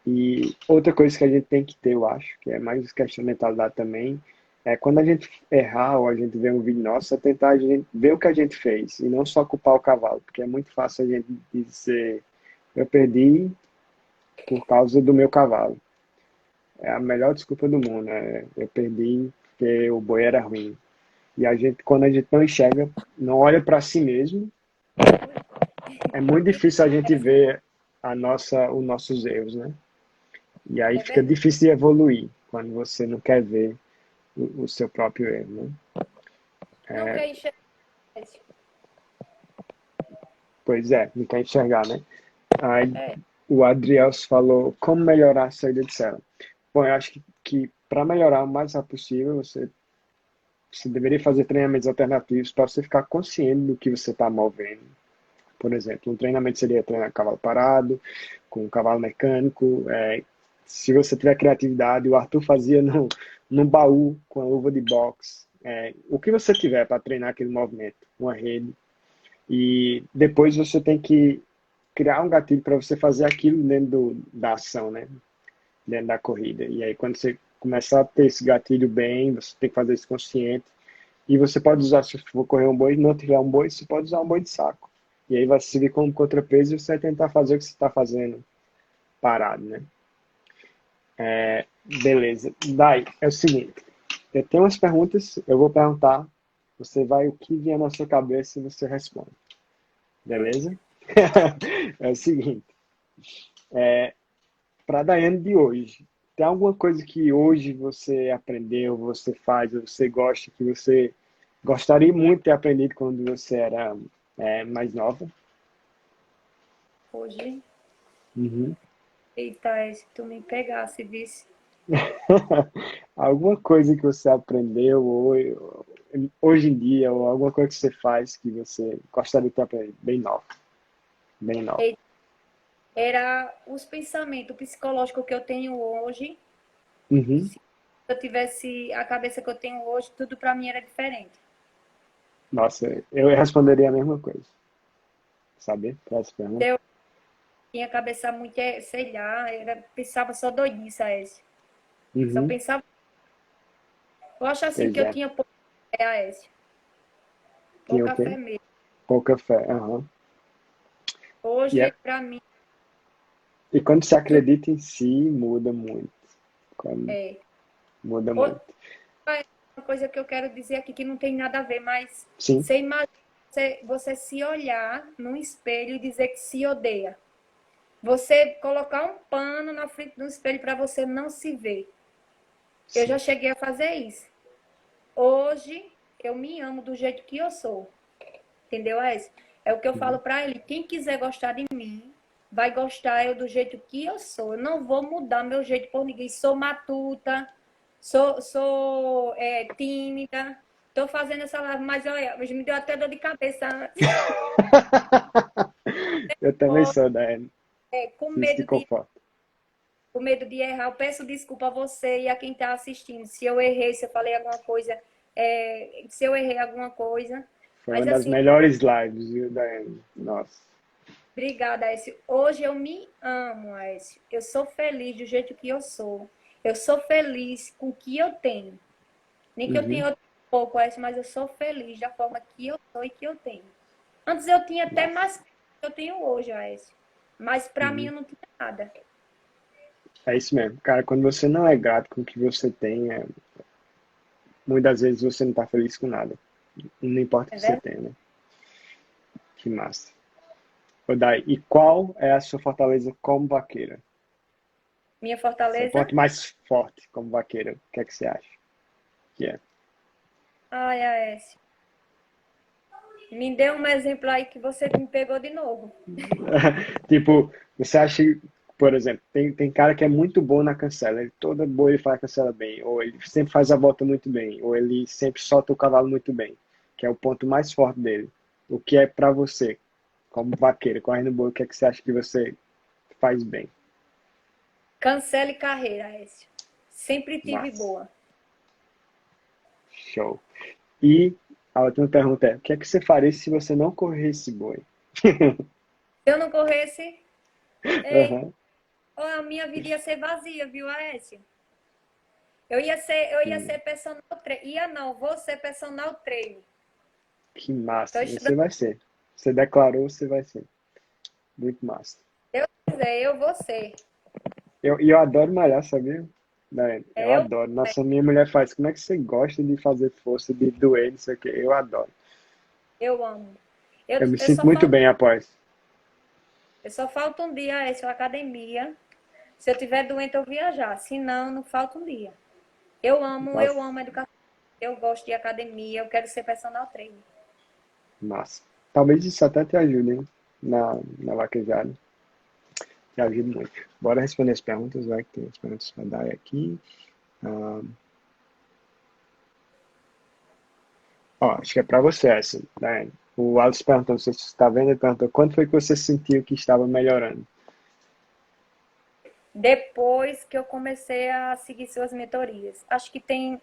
S1: E outra coisa que a gente tem que ter, eu acho, que é mais questão de mentalidade também, é quando a gente errar ou a gente vê um vídeo nosso, é tentar a gente ver o que a gente fez e não só culpar o cavalo, porque é muito fácil a gente dizer eu perdi por causa do meu cavalo. É a melhor desculpa do mundo, né? Eu perdi porque o boi era ruim. E a gente, quando a gente não enxerga, não olha para si mesmo, é muito difícil a gente ver os nossos erros, né? E aí
S2: É
S1: fica
S2: verdade.
S1: difícil de evoluir quando você não quer ver o seu próprio erro, né?
S2: Não quer enxergar.
S1: Pois é, não quer enxergar, né? Aí
S2: É,
S1: o Adriels falou como melhorar a saída de cela. Bom, eu acho que para melhorar o mais rápido possível, você deveria fazer treinamentos alternativos para você ficar consciente do que você está movendo. Por exemplo, um treinamento seria treinar cavalo parado, com cavalo mecânico. Se você tiver criatividade, o Arthur fazia no baú, com a luva de boxe. O que você tiver para treinar aquele movimento, uma rede. E depois você tem que criar um gatilho para você fazer aquilo dentro da ação, né? Dentro da corrida. E aí, quando você começar a ter esse gatilho bem, você tem que fazer isso consciente. E você pode usar, se for correr um boi, não tiver um boi, você pode usar um boi de saco. E aí vai servir como contrapeso e você vai tentar fazer o que você está fazendo parado, né? Beleza. Daí, é o seguinte. Eu tenho umas perguntas, eu vou perguntar. Você vai o que vier na sua cabeça e você responde. Beleza? É o seguinte. Para a Daiane de hoje, tem alguma coisa que hoje você aprendeu, você faz, você gosta, que você gostaria muito de ter aprendido quando você era mais nova?
S2: Hoje,
S1: Uhum.
S2: eita, se tu me pegasse, visse.
S1: Alguma coisa que você aprendeu hoje em dia, ou alguma coisa que você faz que você gostaria de ter aprendido bem nova, bem nova.
S2: Era os pensamentos psicológicos que eu tenho hoje.
S1: Uhum.
S2: Se eu tivesse a cabeça que eu tenho hoje, tudo para mim era diferente.
S1: Nossa, eu responderia a mesma coisa, sabe? Para essa pergunta.
S2: Eu tinha a cabeça muito, sei lá, pensava só doidice, Aécio. Só
S1: Uhum.
S2: pensava. Eu acho assim
S1: Pois
S2: que eu
S1: é.
S2: tinha pouca fé, Aécio.
S1: Tinha o
S2: Pouca
S1: quê?
S2: fé mesmo.
S1: Pouca fé. Aham. E,
S2: Hoje,
S1: é-
S2: para mim,
S1: e quando se
S2: tudo
S1: acredita em si, muda muito. Quando,
S2: é.
S1: muda
S2: Hoje,
S1: muito.
S2: é uma coisa que eu quero dizer aqui que não tem nada a ver, mas
S1: Sim,
S2: você imagina você se olhar num espelho e dizer que se odeia. Você colocar um pano na frente do espelho para você não se ver. Eu já
S1: sim.
S2: cheguei a fazer isso. Hoje eu me amo do jeito que eu sou. Entendeu, Aécio? É o que eu falo
S1: Uhum.
S2: para ele. Quem quiser gostar de mim, vai gostar eu do jeito que eu sou. Eu não vou mudar meu jeito por ninguém. Sou matuta, sou tímida. Tô fazendo essa live, mas olha, hoje me deu até dor de cabeça.
S1: Eu também sou, Daiane.
S2: Com
S1: Sinto
S2: medo de
S1: conforto.
S2: com medo de errar. Eu peço desculpa a você e a quem está assistindo. Se eu errei, se eu falei alguma coisa, se eu errei alguma coisa.
S1: Foi uma
S2: Mas
S1: das
S2: assim,
S1: melhores lives, viu, Daiane? Nossa.
S2: obrigada, Aécio. Hoje eu me amo, Aécio. Eu sou feliz do jeito que eu sou. Eu sou feliz com o que eu tenho. Nem que eu
S1: Uhum.
S2: tenha pouco, Aécio, mas eu sou feliz da forma que eu sou e que eu tenho. Antes eu tinha até
S1: Massa.
S2: mais que eu tenho hoje, Aécio. Mas para mim
S1: Uhum.
S2: eu não tinha nada.
S1: É isso mesmo. Cara, quando você não é grato com o que você tem, muitas vezes você não tá feliz com nada. Não importa o
S2: É
S1: que você
S2: verdade?
S1: tem, né? Que massa. Ô, Dai, e qual é a sua fortaleza como vaqueira?
S2: Minha
S1: Seu
S2: fortaleza?
S1: ponto mais forte como vaqueira. O que é que você acha que é?
S2: Ai, Aécio. Me dê um exemplo aí que você me pegou de novo.
S1: Tipo, você acha, por exemplo, tem cara que é muito bom na cancela, ele toda boa ele faz a cancela bem, ou ele sempre faz a volta muito bem, ou ele sempre solta o cavalo muito bem, que é o ponto mais forte dele. O que é pra você, como vaqueiro, correndo boi, o que é que você acha que você faz bem?
S2: Cancele carreira, Aécio. Sempre tive
S1: Massa,
S2: boa.
S1: show. E a última pergunta é, o que é que você faria se você não corresse boi?
S2: Se eu não corresse, ei,
S1: Aham.
S2: a minha vida ia ser vazia, viu, Aécio? Eu ia ser
S1: Hum,
S2: personal trainer. Ia não, vou ser personal trainer.
S1: que
S2: Estou
S1: massa, você
S2: estudando.
S1: vai ser. Você declarou, você vai ser. Muito massa.
S2: Se Deus quiser, eu vou ser.
S1: Eu adoro malhar, sabia? Daiane? Eu
S2: Eu,
S1: adoro. Nossa, minha mulher faz. Como é que você gosta de fazer força, de doer, não sei o quê? Eu adoro.
S2: eu amo. Eu,
S1: Eu me
S2: eu,
S1: sinto
S2: só
S1: muito
S2: falta,
S1: bem após.
S2: eu só falta um dia, Aécio, academia. Se eu tiver doente, eu viajar. Se não, não falta um dia. Eu
S1: Nossa,
S2: amo educação. Eu gosto de academia, eu quero ser personal trainer.
S1: massa. Talvez isso até te ajude, hein? Na vaquejada. Te ajude muito. Bora responder as perguntas, vai que tem as perguntas pra dar aqui. Ah, ó, acho que é pra você essa, Daiane. O Alex perguntou, não sei se você está vendo, ele perguntou, quando foi que você sentiu que estava melhorando?
S2: Depois que eu comecei a seguir suas mentorias. Acho que tem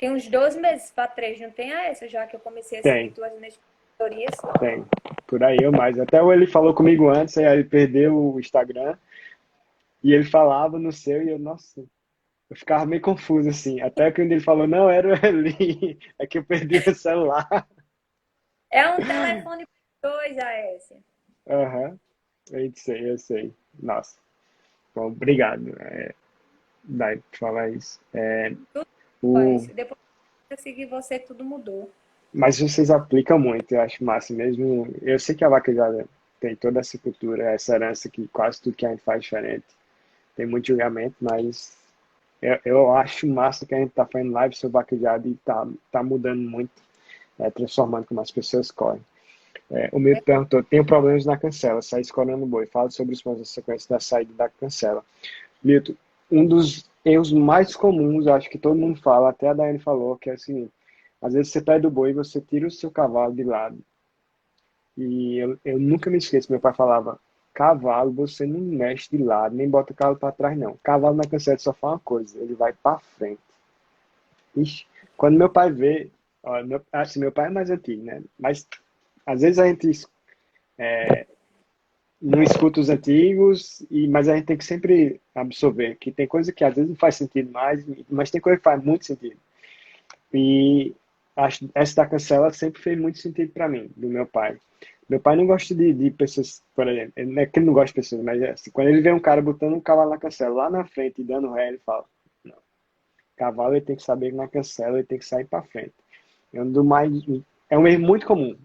S2: uns 2 meses para 3, não tem essa já que eu comecei a seguir
S1: Tem,
S2: suas mentorias.
S1: tem. Por aí ou mais. Até ele falou comigo antes, aí ele perdeu o Instagram, e ele falava no seu, e eu, nossa, eu ficava meio confuso, assim. Até que quando ele falou, não, era o Eli, é que eu perdi o celular.
S2: É um telefone 2, AS.
S1: Aham, eu sei, eu sei. Nossa, bom, obrigado, Dai, por falar isso.
S2: Tudo
S1: O...
S2: AS. Depois que eu segui você, tudo mudou.
S1: Mas vocês aplicam muito, eu acho massa mesmo. Eu sei que a vaquejada tem toda essa cultura, essa herança que quase tudo que a gente faz é diferente. Tem muito julgamento, mas eu acho massa que a gente tá fazendo live sobre vaquejada e tá mudando muito, transformando como as pessoas correm. O meu perguntou, tenho problemas na cancela, saí escorando o boi. Fala sobre os pontos da sequência da saída da cancela. Milton, um dos erros mais comuns, acho que todo mundo fala, até a Daiane falou, que é o seguinte, às vezes você perde o boi e você tira o seu cavalo de lado. E eu nunca me esqueço, meu pai falava, cavalo você não mexe de lado, nem bota o cavalo para trás, não. Cavalo na cancela só faz uma coisa, ele vai para frente. Ixi, quando meu pai vê, ó, assim, meu pai é mais antigo, né? Mas às vezes a gente não escuta os antigos, mas a gente tem que sempre absorver que tem coisa que às vezes não faz sentido mais, mas tem coisa que faz muito sentido. E essa da cancela sempre fez muito sentido para mim, do meu pai. Meu pai não gosta de pessoas, por exemplo, não é que ele não gosta de pessoas, mas assim, quando ele vê um cara botando um cavalo na cancela lá na frente e dando ré, ele fala: não, cavalo ele tem que saber que na cancela ele tem que sair para frente. É um, do mais, é um erro muito comum.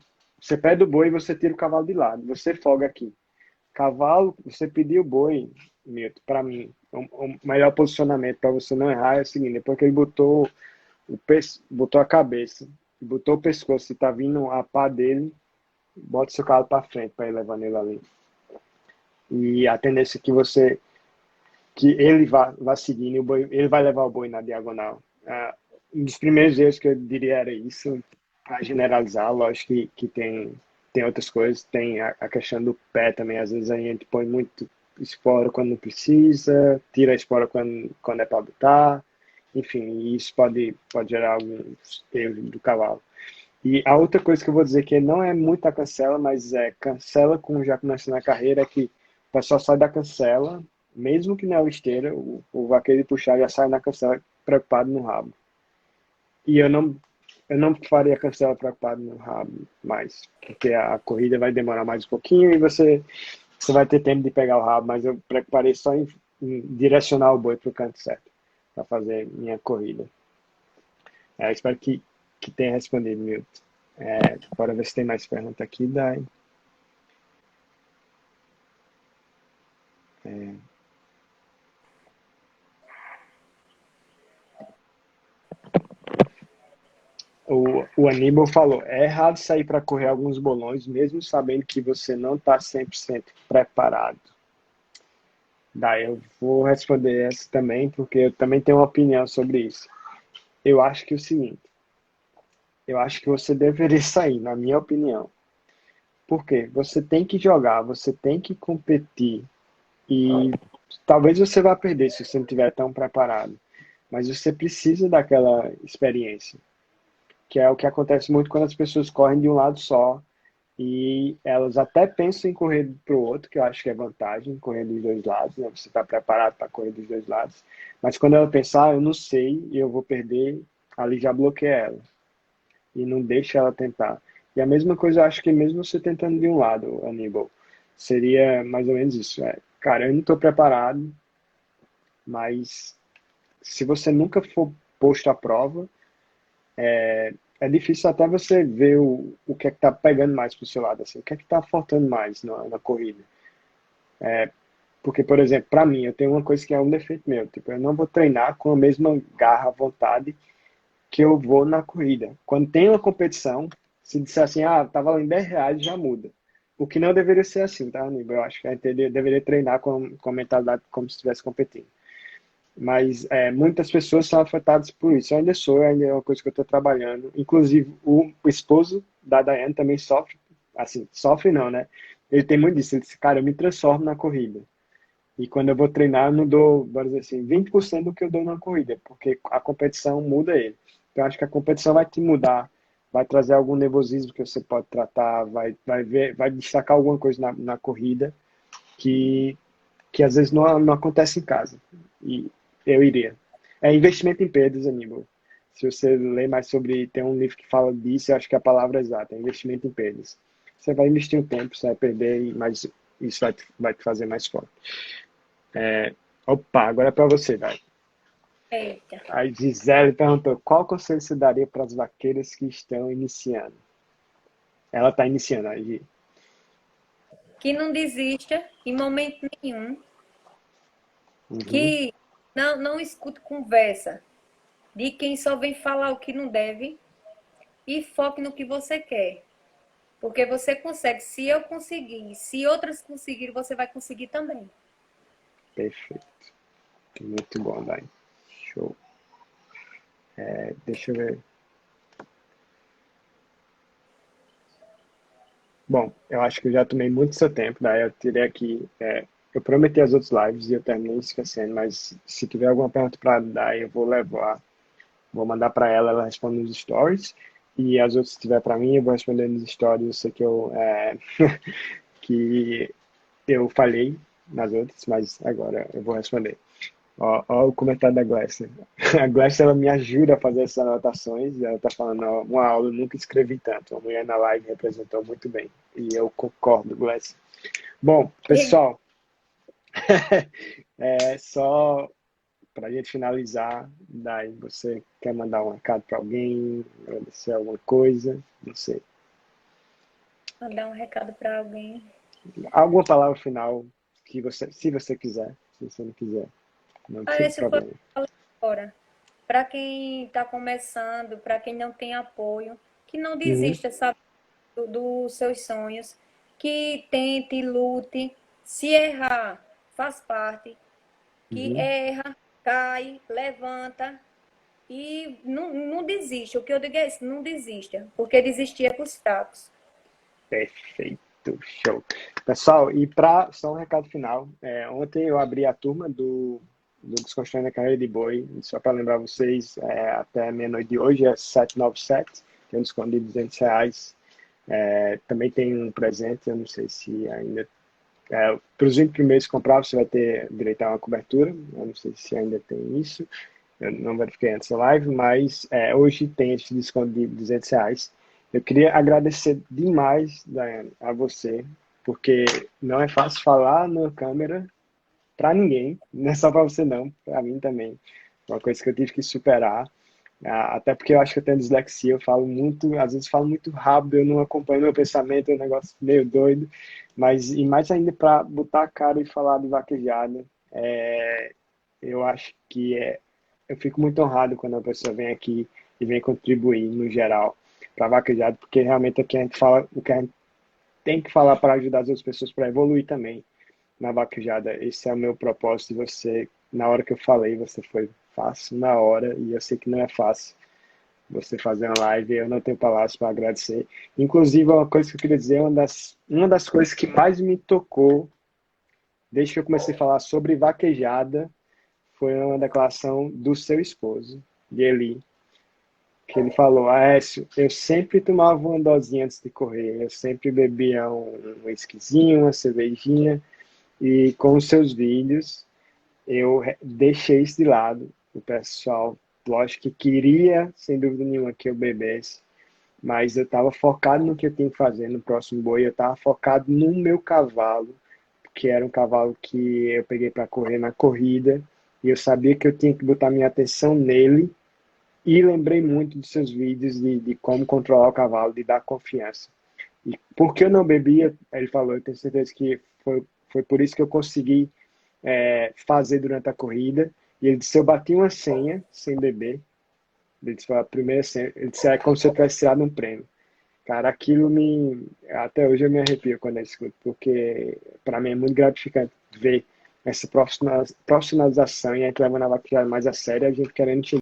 S1: Você perde o boi e você tira o cavalo de lado, você folga aqui. Cavalo, você pediu o boi, Milton, para mim, o melhor posicionamento para você não errar é o seguinte: depois que ele botou a cabeça, botou o pescoço e tá vindo a pá dele, bota seu cavalo para frente para ir levando ele ali. E a tendência é que ele vá seguindo, ele vai levar o boi na diagonal. Um dos primeiros erros que eu diria era isso, para generalizar, lógico que tem outras coisas, tem a questão do pé também, às vezes a gente põe muito espora quando não precisa, tira a espora quando é para botar, enfim, isso pode gerar alguns erros do cavalo. E a outra coisa que eu vou dizer que não é muita cancela, mas é cancela com já começando a carreira, é que o pessoal sai da cancela, mesmo que na esteira, o vaqueiro puxar já sai na cancela preocupado no rabo. E eu não faria cancela preocupado no rabo mais, porque a corrida vai demorar mais um pouquinho e você vai ter tempo de pegar o rabo, mas eu preparei só em direcionar o boi para o canto certo, para fazer minha corrida. Espero que tenha respondido, Milton. Bora ver se tem mais pergunta aqui, Dai. O Aníbal falou, é errado sair para correr alguns bolões, mesmo sabendo que você não está 100% preparado. Daí eu vou responder essa também, porque eu também tenho uma opinião sobre isso. Eu acho que é o seguinte, eu acho que você deveria sair, na minha opinião. Por quê? Você tem que jogar, você tem que competir, e talvez você vá perder se você não estiver tão preparado, mas você precisa daquela experiência, que é o que acontece muito quando as pessoas correm de um lado só e elas até pensam em correr para o outro, que eu acho que é vantagem, correr dos dois lados, né? Você está preparado para correr dos dois lados, mas quando ela pensar, eu não sei e eu vou perder, ali já bloqueia ela e não deixa ela tentar. E a mesma coisa, eu acho que mesmo você tentando de um lado, Aníbal, seria mais ou menos isso. Cara, eu não estou preparado, mas se você nunca for posto à prova, é difícil até você ver o que é que tá pegando mais pro seu lado, assim, o que é que tá faltando mais na corrida. Porque, por exemplo, para mim, eu tenho uma coisa que é um defeito meu, tipo, eu não vou treinar com a mesma garra, vontade que eu vou na corrida. Quando tem uma competição, se disser assim, tá valendo R$ 10, já muda. O que não deveria ser assim, tá, amigo? Eu acho que a gente deveria treinar com a mentalidade como se estivesse competindo. Mas muitas pessoas são afetadas por isso. Eu ainda é uma coisa que eu estou trabalhando. Inclusive, o esposo da Daiane também sofre assim, sofre não, né? Ele tem muito disso. Ele disse, cara, eu me transformo na corrida. E quando eu vou treinar, eu não dou, vamos dizer assim, 20% do que eu dou na corrida, porque a competição muda ele. Então, acho que a competição vai te mudar, vai trazer algum nervosismo que você pode tratar, vai ver, vai destacar alguma coisa na corrida que, que às vezes não acontece em casa. E eu iria. É investimento em perdas, Aníbal. Se você ler mais sobre, tem um livro que fala disso, eu acho que é a palavra exata, é investimento em perdas. Você vai investir um tempo, você vai perder, mas isso vai te fazer mais forte. Opa, agora é para você, Dai.
S2: Eita.
S1: A Gisele perguntou, qual conselho você daria para as vaqueiras que estão iniciando? Ela está iniciando, a Gi.
S2: Que não desista em momento nenhum.
S1: Uhum,
S2: Que não escute conversa de quem só vem falar o que não deve e foque no que você quer. Porque você consegue. Se eu conseguir, se outras conseguirem, você vai conseguir também.
S1: perfeito. Muito bom, Dai. Show. Deixa eu ver. Bom, eu acho que eu já tomei muito seu tempo, daí eu teria aqui. Eu prometi as outras lives e eu terminei esquecendo, mas se tiver alguma pergunta para dar, eu vou levar. Vou mandar para ela, ela responde nos stories. E as outras, se tiver para mim, eu vou responder nos stories. Eu sei que que eu falhei nas outras, mas agora eu vou responder. Ó o comentário da Gleice. A Gleice, ela me ajuda a fazer essas anotações. Ela está falando, ó, uma aula, eu nunca escrevi tanto. A mulher na live representou muito bem. E eu concordo, Gleice. Bom, pessoal, só para a gente finalizar, Dai, você quer mandar um recado para alguém, agradecer alguma coisa? Não sei.
S2: Mandar um recado para alguém.
S1: Alguma palavra final que você, se você quiser, se você não quiser, não tem
S2: Esse foi
S1: problema.
S2: agora. Para quem está começando, para quem não tem apoio, que não
S1: Uhum,
S2: desista, sabe, dos seus sonhos, que tente, lute, se errar, faz parte, que
S1: uhum.
S2: erra, cai, levanta e não desista. O que eu digo é isso, não desista, porque desistir é para os fracos.
S1: Perfeito, show. Pessoal, e para só um recado final, ontem eu abri a turma do Desconstruindo a Carreira de Boi, só para lembrar vocês, até meia-noite de hoje é 797, tem um desconto de R$ 200. Também tem um presente, eu não sei se ainda. Para os 20 primeiros que comprar, você vai ter direito a uma cobertura, eu não sei se ainda tem isso, eu não verifiquei antes da live, mas hoje tem esse desconto de R$ 200. Eu queria agradecer demais, Daiane, a você, porque não é fácil falar na câmera para ninguém, não é só para você não, para mim também. Uma coisa que eu tive que superar, até porque eu acho que eu tenho dislexia, eu falo muito, às vezes falo muito rápido, eu não acompanho meu pensamento, é um negócio meio doido, mas e mais ainda para botar a cara e falar de vaquejada, eu acho que eu fico muito honrado quando a pessoa vem aqui e vem contribuir no geral para a vaquejada, porque realmente aqui a gente fala o que a gente tem que falar para ajudar as outras pessoas para evoluir também na vaquejada. Esse é o meu propósito. E você, na hora que eu falei, você foi fácil na hora, e eu sei que não é fácil você fazer uma live, eu não tenho palavras para agradecer. Inclusive, uma coisa que eu queria dizer, uma das coisas que mais me tocou desde que eu comecei a falar sobre vaquejada foi uma declaração do seu esposo, de Eli, que ele falou: Aécio, eu sempre tomava uma dosinha antes de correr, eu sempre bebia um whiskyzinho, uma cervejinha, e com os seus vídeos eu deixei isso de lado. O pessoal, lógico que queria, sem dúvida nenhuma, que eu bebesse, mas eu estava focado no que eu tinha que fazer no próximo boi, eu estava focado no meu cavalo, que era um cavalo que eu peguei para correr na corrida, e eu sabia que eu tinha que botar minha atenção nele, e lembrei muito dos seus vídeos de como controlar o cavalo, de dar confiança. E porque eu não bebia, ele falou, eu tenho certeza que foi por isso que eu consegui fazer durante a corrida. E ele disse, eu bati uma senha sem beber. Ele disse, foi a primeira senha. Ele disse, é como se eu tivesse tirado um prêmio. Cara, aquilo até hoje eu me arrepio quando eu escuto, porque para mim é muito gratificante ver essa profissionalização e a gente levando a vaquejada mais a sério, a gente querendo